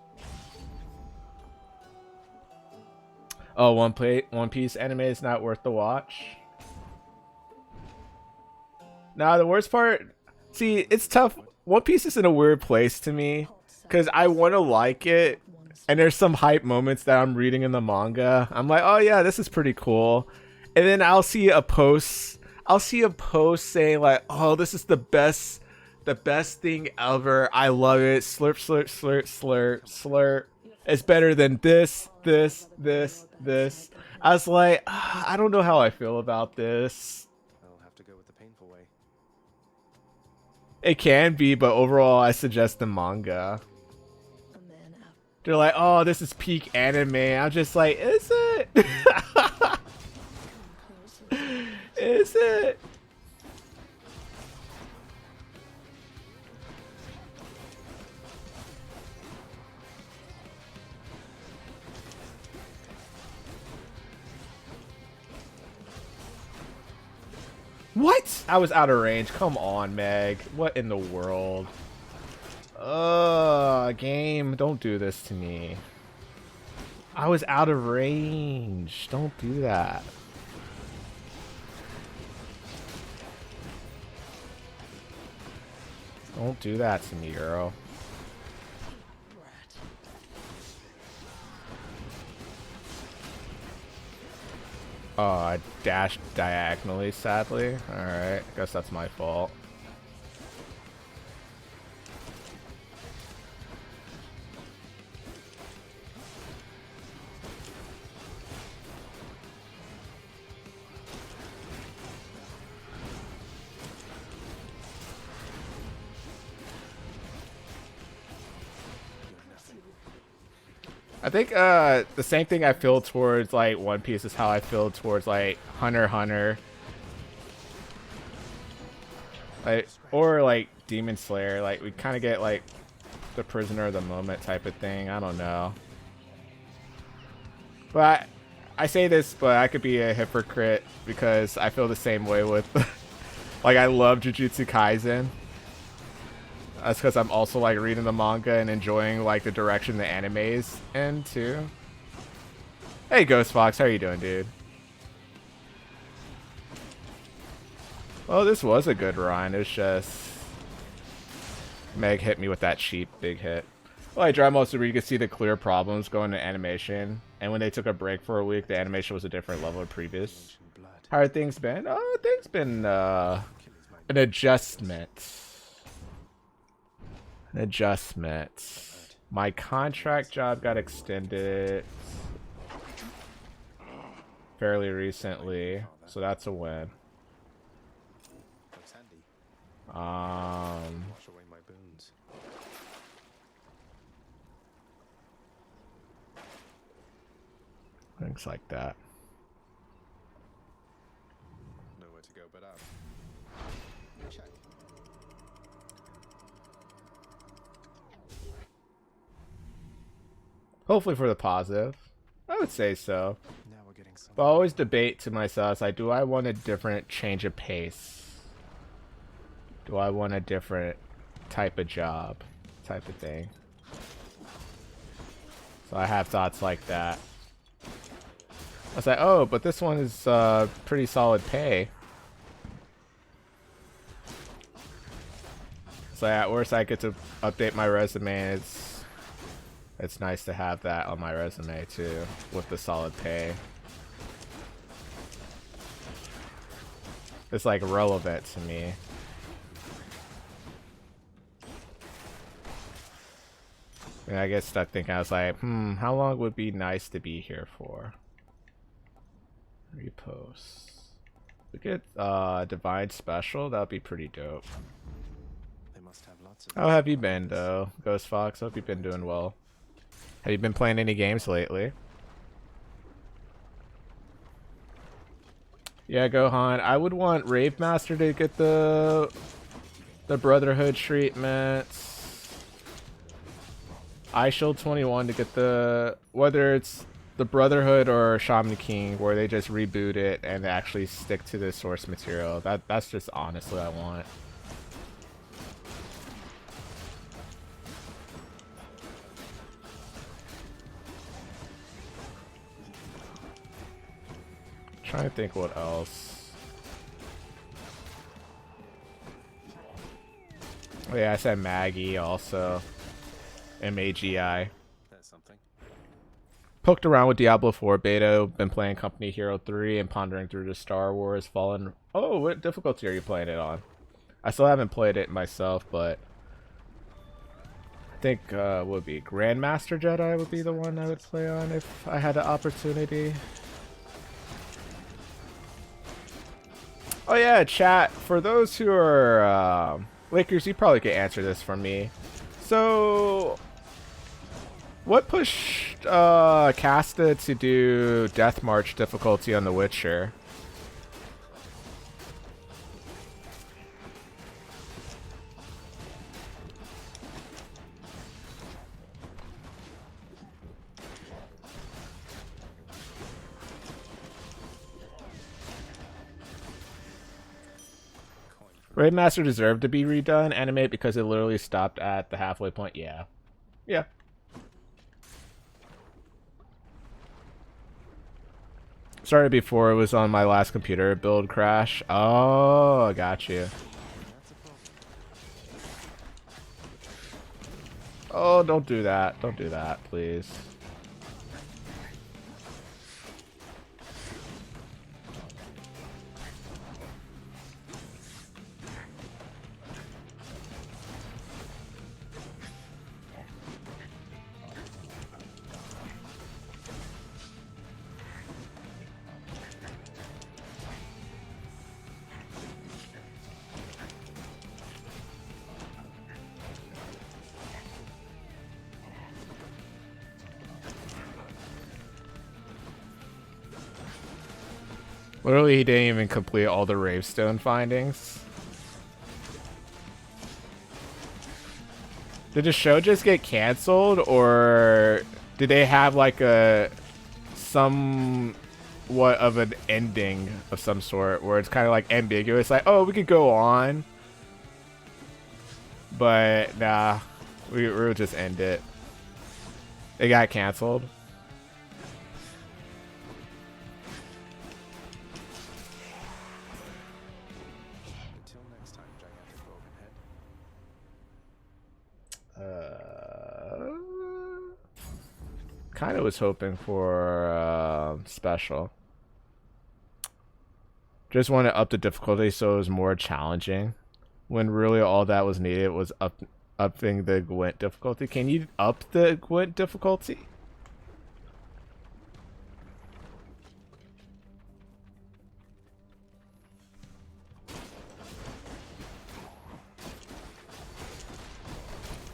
Oh, One Piece anime is not worth the watch. Nah, the worst part. See, it's tough. One Piece is in a weird place to me because I want to like it, and there's some hype moments that I'm reading in the manga. I'm like, oh yeah, this is pretty cool, and then I'll see a post saying like, oh, this is the best thing ever. I love it. Slurp, slurp, slurp, slurp, slurp. It's better than this. I was like, I don't know how I feel about this. I'll have to go with the painful way. It can be, but overall, I suggest the manga. They're like, oh, this is peak anime. I'm just like, is it? Is it? What? I was out of range. Come on, Meg. What in the world? Game, don't do this to me. I was out of range. Don't do that. Don't do that to me, girl. Oh, I dashed diagonally, sadly. Alright, I guess that's my fault. I think the same thing I feel towards like One Piece is how I feel towards like Hunter x Hunter, like, or like Demon Slayer. Like we kind of get like the prisoner of the moment type of thing. I don't know, but I say this, but I could be a hypocrite because I feel the same way with like I love Jujutsu Kaisen. That's because I'm also like reading the manga and enjoying like the direction the anime is in too. Hey Ghost Fox, how are you doing, dude? Well, this was a good run. It's just Meg hit me with that cheap big hit. Well, I tried most of where you could see the clear problems going to animation, and when they took a break for a week, the animation was a different level of previous. How are things been? Oh, things been an adjustment. An adjustment. My contract job got extended fairly recently, so that's a win. Looks handy. Wash away my boons. Things like that. Nowhere to go but up. Check. Hopefully for the positive. I would say so. Now we're getting some. But I always debate to myself, like, do I want a different change of pace? Do I want a different type of job? Type of thing. So I have thoughts like that. I was like, oh, but this one is pretty solid pay. So at worst I get to update my resume. It's nice to have that on my resume too, with the solid pay. It's like relevant to me. And I get stuck thinking, I was like, how long would be nice to be here for? Repost. We get Divine Special, that would be pretty dope. They must have lots of. How have you been though, Ghost Fox? Hope you've been doing well. Have you been playing any games lately? Yeah, Gohan. I would want Rave Master to get the Brotherhood treatments. iShield 21 to get the, whether it's the Brotherhood or Shaman King, where they just reboot it and actually stick to the source material. That's just honestly what I want. Trying to think what else. Oh yeah, I said Maggie also. MAGI. That's something. Poked around with Diablo 4 beta, been playing Company Hero 3 and pondering through the Star Wars Fallen. Oh, what difficulty are you playing it on? I still haven't played it myself, but I think would be Grandmaster Jedi would be the one I would play on if I had the opportunity. Oh yeah, chat. For those who are Lakers, you probably could answer this for me. So, what pushed Casta to do Death March difficulty on The Witcher? Raid Master deserved to be redone, animate, because it literally stopped at the halfway point. Yeah. Yeah. Started before it was on my last computer build crash. Oh, I got you. Oh, don't do that. Don't do that, please. Literally, he didn't even complete all the Ravestone findings. Did the show just get canceled, or did they have like a somewhat of an ending of some sort where it's kind of like ambiguous, like, oh, we could go on, but nah, we'll just end it. It got canceled. Until next time, gigantic broken head. Kind of was hoping for special. Just want to up the difficulty so it was more challenging. When really all that was needed was upping the Gwent difficulty. Can you up the Gwent difficulty?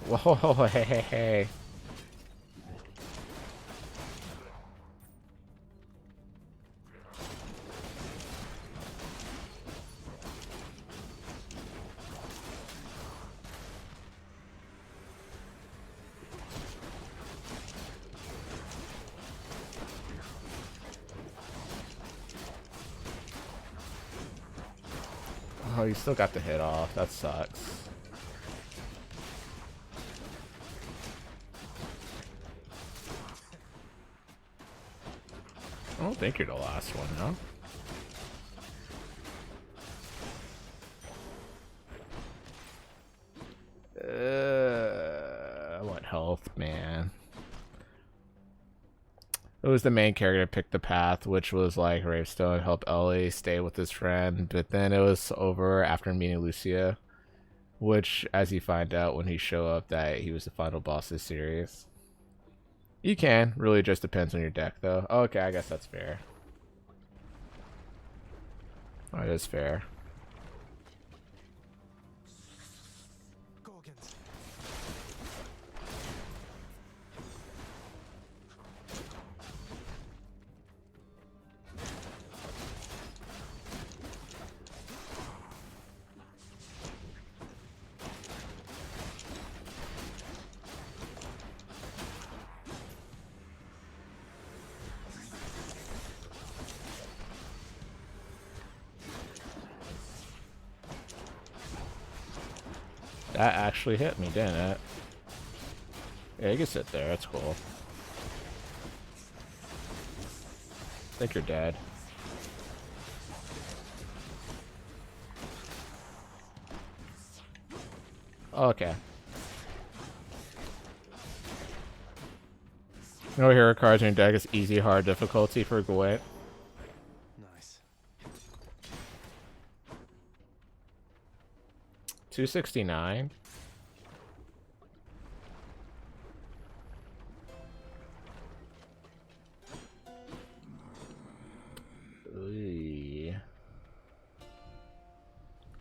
Whoa, hey. Oh, you still got the hit off. That sucks. I don't think you're the last one, no? I want health, man. It was the main character picked the path, which was like Ravestone, help Ellie stay with his friend, but then it was over after meeting Lucia, which, as you find out when he show up, that he was the final boss of the series. You can. Really just depends on your deck, though. Oh, okay, I guess that's fair. That is fair. Gorgons. That actually hit me, didn't it? Yeah, you can sit there. That's cool. I think you're dead. Okay. No hero cards in your deck is easy, hard difficulty for Gwent. Nice. 269. Ooh.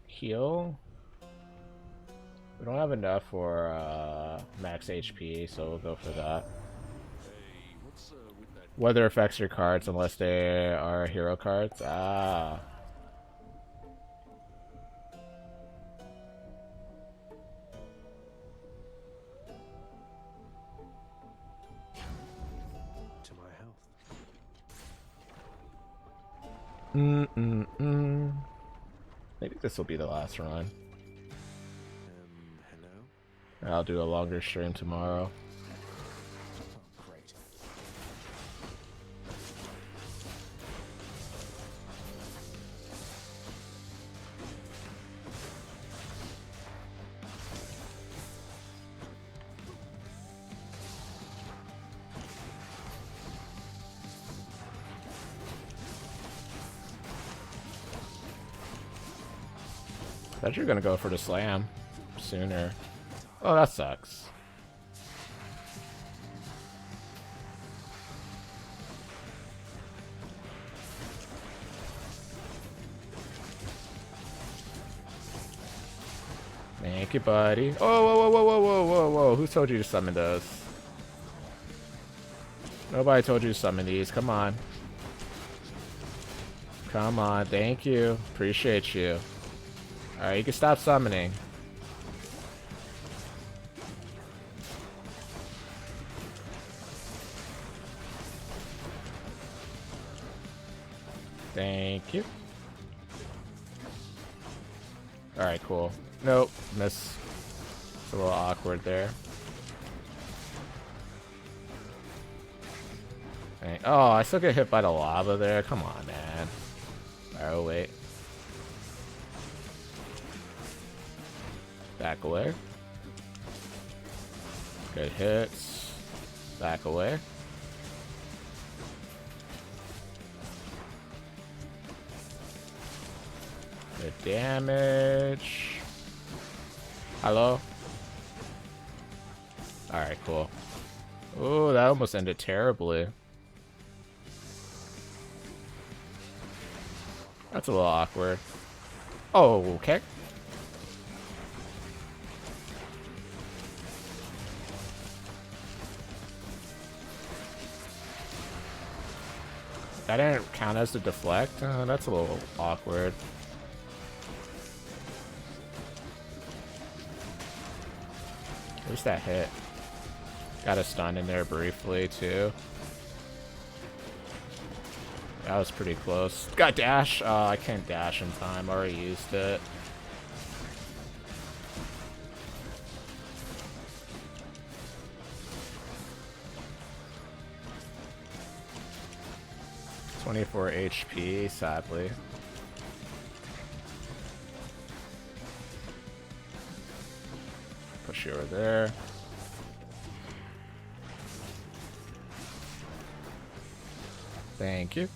Heal. We don't have enough for max HP, so we'll go for that. Hey, what's with that? Weather affects your cards unless they are hero cards. Ah. To my health. Maybe this will be the last run. Hello? I'll do a longer stream tomorrow. Oh, great. Thought you were gonna go for the slam sooner. Oh, that sucks. Thank you, buddy. Oh, whoa. Who told you to summon those? Nobody told you to summon these. Come on. Come on, thank you. Appreciate you. Alright, you can stop summoning. Thank you. Alright, cool. Nope, miss. It's a little awkward there. Dang. Oh, I still get hit by the lava there. Come on, man. Alright, oh, wait. Back away. Good hits. Back away. Good damage. Hello? Alright, cool. Oh, that almost ended terribly. That's a little awkward. Oh, okay. That didn't count as a deflect? That's a little awkward. At least that hit. Got a stun in there briefly, too. That was pretty close. Got dash. I can't dash in time. Already used it. (24 HP), sadly. Push you over there. Thank you.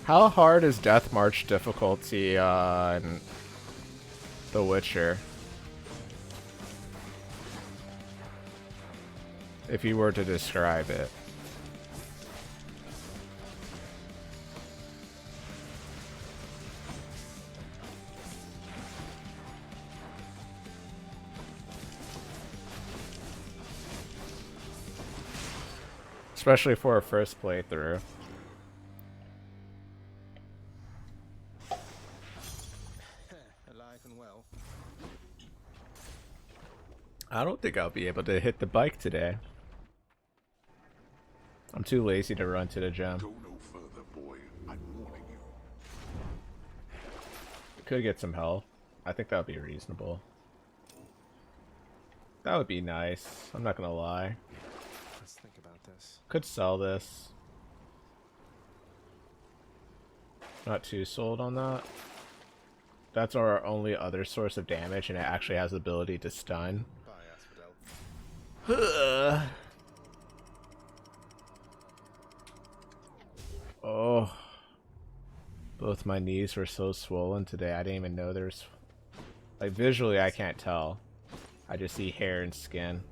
How hard is Death March difficulty on The Witcher? If you were to describe it. Especially for a first playthrough. Alive and well. I don't think I'll be able to hit the bike today. I'm too lazy to run to the gym. Go no further, boy. I'm warning you. Could get some health. I think that would be reasonable. That would be nice. I'm not gonna lie. Let's think about this. Could sell this. Not too sold on that. That's our only other source of damage, and it actually has the ability to stun. Bye, Asphodel. Oh. Both my knees were so swollen today. I didn't even know there's... Like, visually, I can't tell. I just see hair and skin.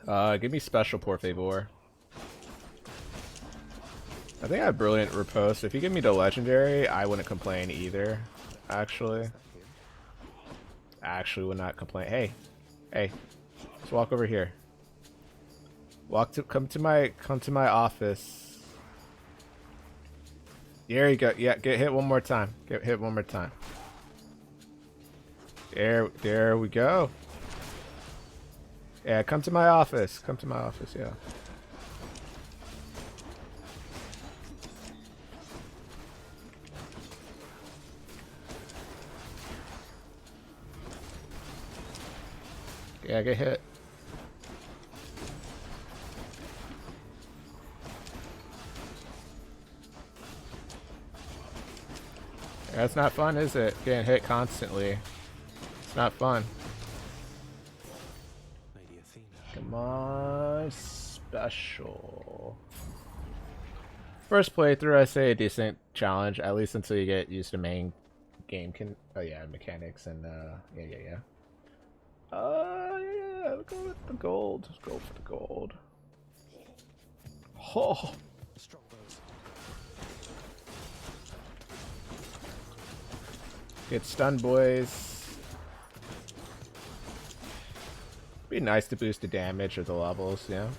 Give me special, por favor. I think I have brilliant riposte. If you give me the legendary, I wouldn't complain either. Actually. Actually would not complain. Hey. Hey. Let's walk over here. Come to my office. There you go. Yeah, get hit one more time. Get hit one more time. There we go. Yeah, come to my office. Come to my office, yeah. Yeah, get hit. That's not fun, is it? Getting hit constantly. It's not fun. Lady Athena. Come on, special. First playthrough, I say a decent challenge, at least until you get used to main game mechanics and yeah. Let's go with the gold. Let's go for the gold. Oh. Strong bows. Get stunned, boys. Be nice to boost the damage or the levels, yeah.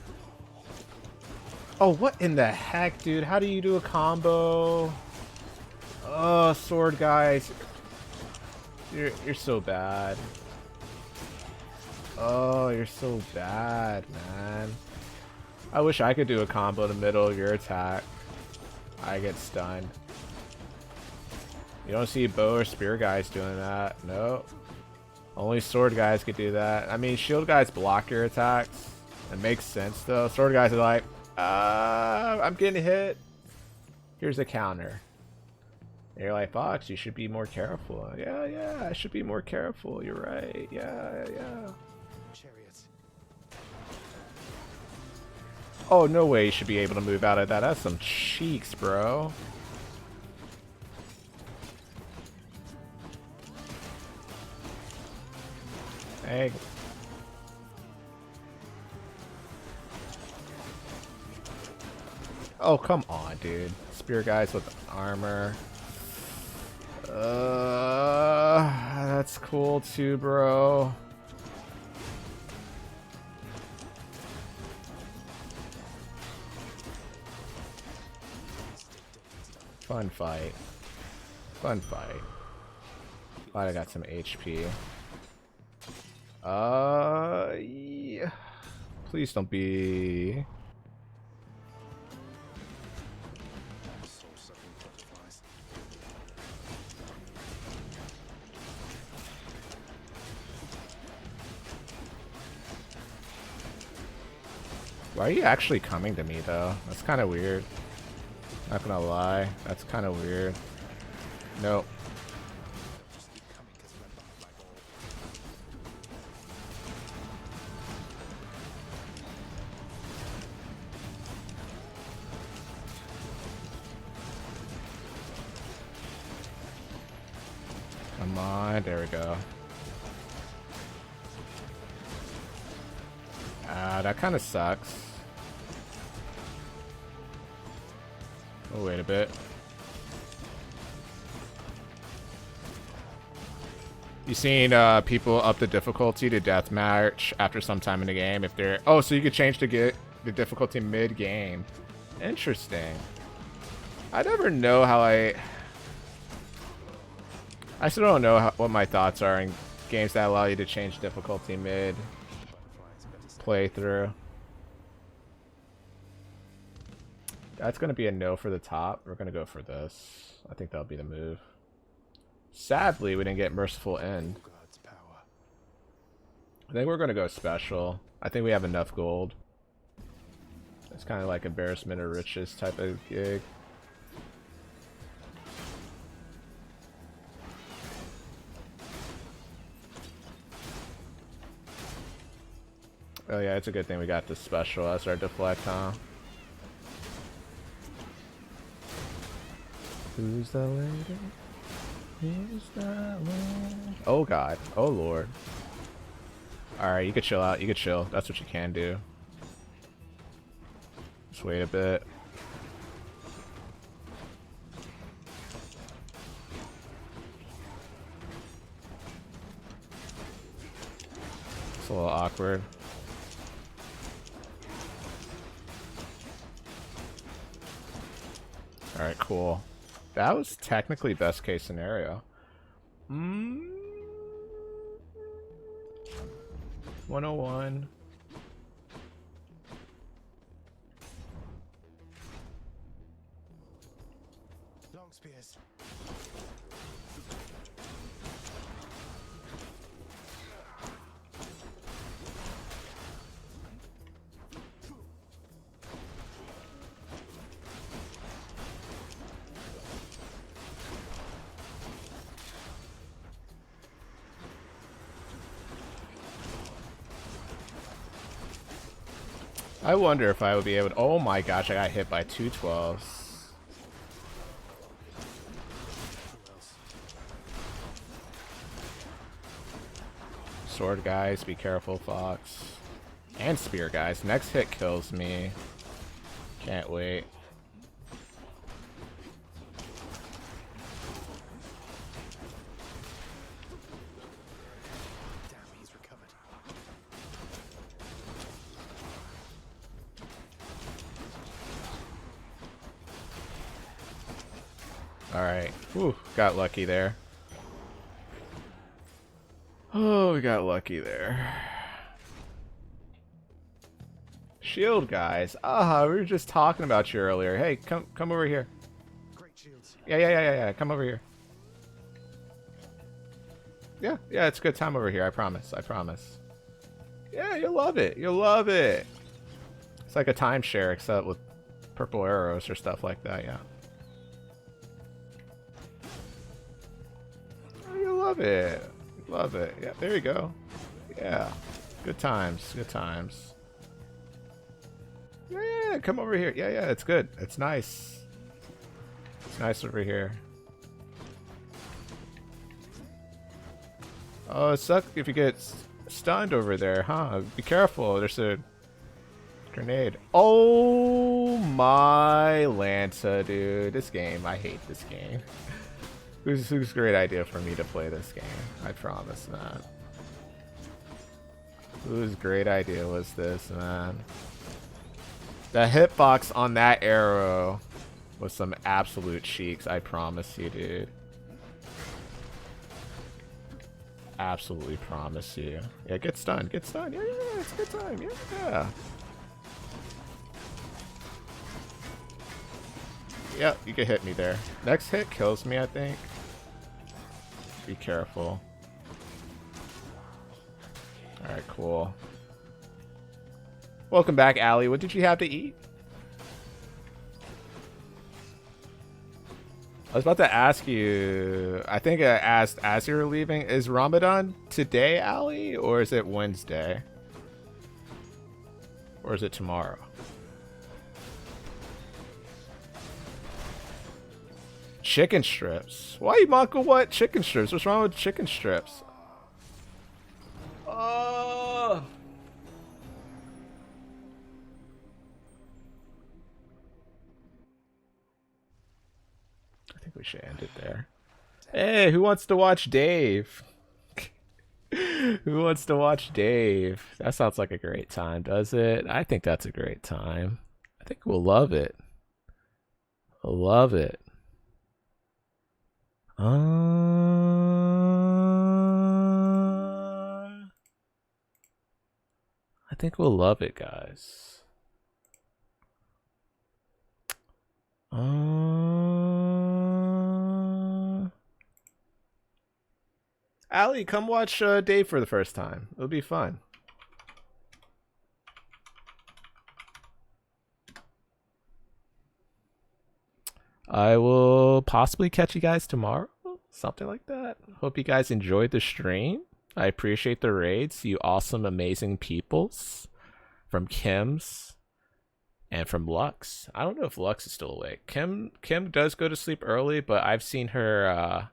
Oh, what in the heck, dude? How do you do a combo? Oh, sword guys. You're so bad. Oh, you're so bad, man. I wish I could do a combo in the middle of your attack. I get stunned. You don't see bow or spear guys doing that. Nope. Only sword guys could do that. I mean, shield guys block your attacks. It makes sense, though. Sword guys are like, I'm getting hit. Here's a counter. And you're like, Fox, you should be more careful. Yeah, I should be more careful. You're right. Yeah. Chariots. Oh, no way you should be able to move out of that. That's some cheeks, bro. Hey. Oh, come on, dude. Spear guys with armor. That's cool too, bro. Fun fight. Fun fight. Glad I got some HP. Yeah. Please don't be... Soul-sucking butterflies. Why are you actually coming to me, though? That's kind of weird. Not gonna lie. That's kind of weird. Nope. Just keep coming because I'm behind my goal. Come on. There we go. Ah, that kind of sucks. Oh, wait a bit. You seen people up the difficulty to deathmatch after some time in the game if they're... Oh, so you could change to get the difficulty mid-game. Interesting. I never know how I still don't know what my thoughts are in games that allow you to change difficulty mid playthrough. That's going to be a no for the top. We're going to go for this. I think that'll be the move. Sadly, we didn't get Merciful End. God's power. I think we're going to go special. I think we have enough gold. It's kind of like embarrassment of riches type of gig. Oh yeah, it's a good thing we got the special as our deflect, huh? Who's the lady? Who's that lady? Oh god. Oh lord. Alright, you could chill out. You could chill. That's what you can do. Just wait a bit. It's a little awkward. Alright, cool. That was technically best case scenario. 101. Long spears. I wonder if I would be able to... Oh my gosh, I got hit by 212s. Sword guys, be careful, Fox. And spear guys. Next hit kills me. Can't wait. Damn, he's recovered. Alright. Whew, got lucky there. Oh, we got lucky there. Shield guys. Ah, we were just talking about you earlier. Hey, come over here. Great shields. Yeah. Come over here. Yeah, it's a good time over here. I promise. Yeah, you'll love it. You'll love it. It's like a timeshare, except with purple arrows or stuff like that. Yeah. Oh, you'll love it. Love it. Yeah, there you go. Yeah. Good times. Good times. Yeah, come over here. Yeah, it's good. It's nice. It's nice over here. Oh, it sucks if you get stunned over there, huh? Be careful. There's a grenade. Oh my Lanta, dude. This game. I hate this game. Who's a great idea for me to play this game? I promise, man. Whose great idea was this, man? The hitbox on that arrow was some absolute cheeks, I promise you, dude. Absolutely promise you. Yeah, get stunned. Get stunned. Yeah, it's a good time. Yeah. Yeah, you can hit me there. Next hit kills me, I think. Be careful. Alright, cool. Welcome back, Allie. What did you have to eat? I was about to ask you, I think I asked as you were leaving, is Ramadan today, Allie, or is it Wednesday? Or is it tomorrow? Chicken strips. Why you Monko what? Chicken strips? What's wrong with chicken strips? Oh. I think we should end it there. Hey, who wants to watch Dave? Who wants to watch Dave? That sounds like a great time, does it? I think that's a great time. I think we'll love it. We'll love it. I think we'll love it, guys. Allie, come watch Dave for the first time. It'll be fun. I will possibly catch you guys tomorrow. Something like that. Hope you guys enjoyed the stream. I appreciate the raids. You awesome, amazing peoples. From Kim's. And from Lux. I don't know if Lux is still awake. Kim does go to sleep early, but I've seen her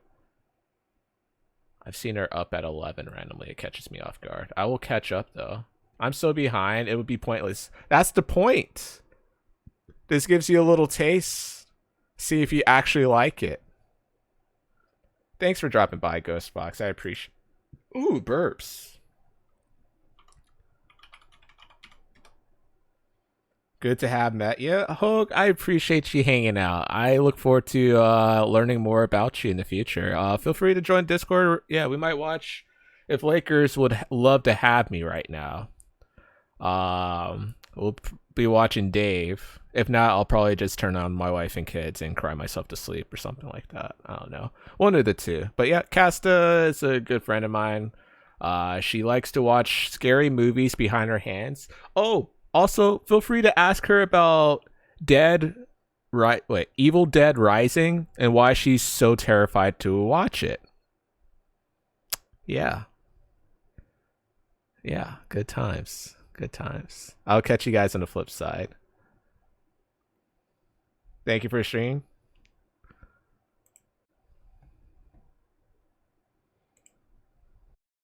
up at 11 randomly. It catches me off guard. I will catch up though. I'm so behind, it would be pointless. That's the point. This gives you a little taste. See if you actually like it. Thanks for dropping by, Ghostbox. I appreciate. Ooh, burps. Good to have met you, Hogue. I appreciate you hanging out. I look forward to learning more about you in the future. Feel free to join Discord. Yeah, we might watch. If Lakers would love to have me right now, we'll be watching Dave. If not, I'll probably just turn on my wife and kids and cry myself to sleep or something like that. I don't know. One of the two. But yeah, Casta is a good friend of mine. She likes to watch scary movies behind her hands. Oh, also, feel free to ask her about Evil Dead Rising and why she's so terrified to watch it. Yeah. Yeah, good times. Good times. I'll catch you guys on the flip side. Thank you for streaming.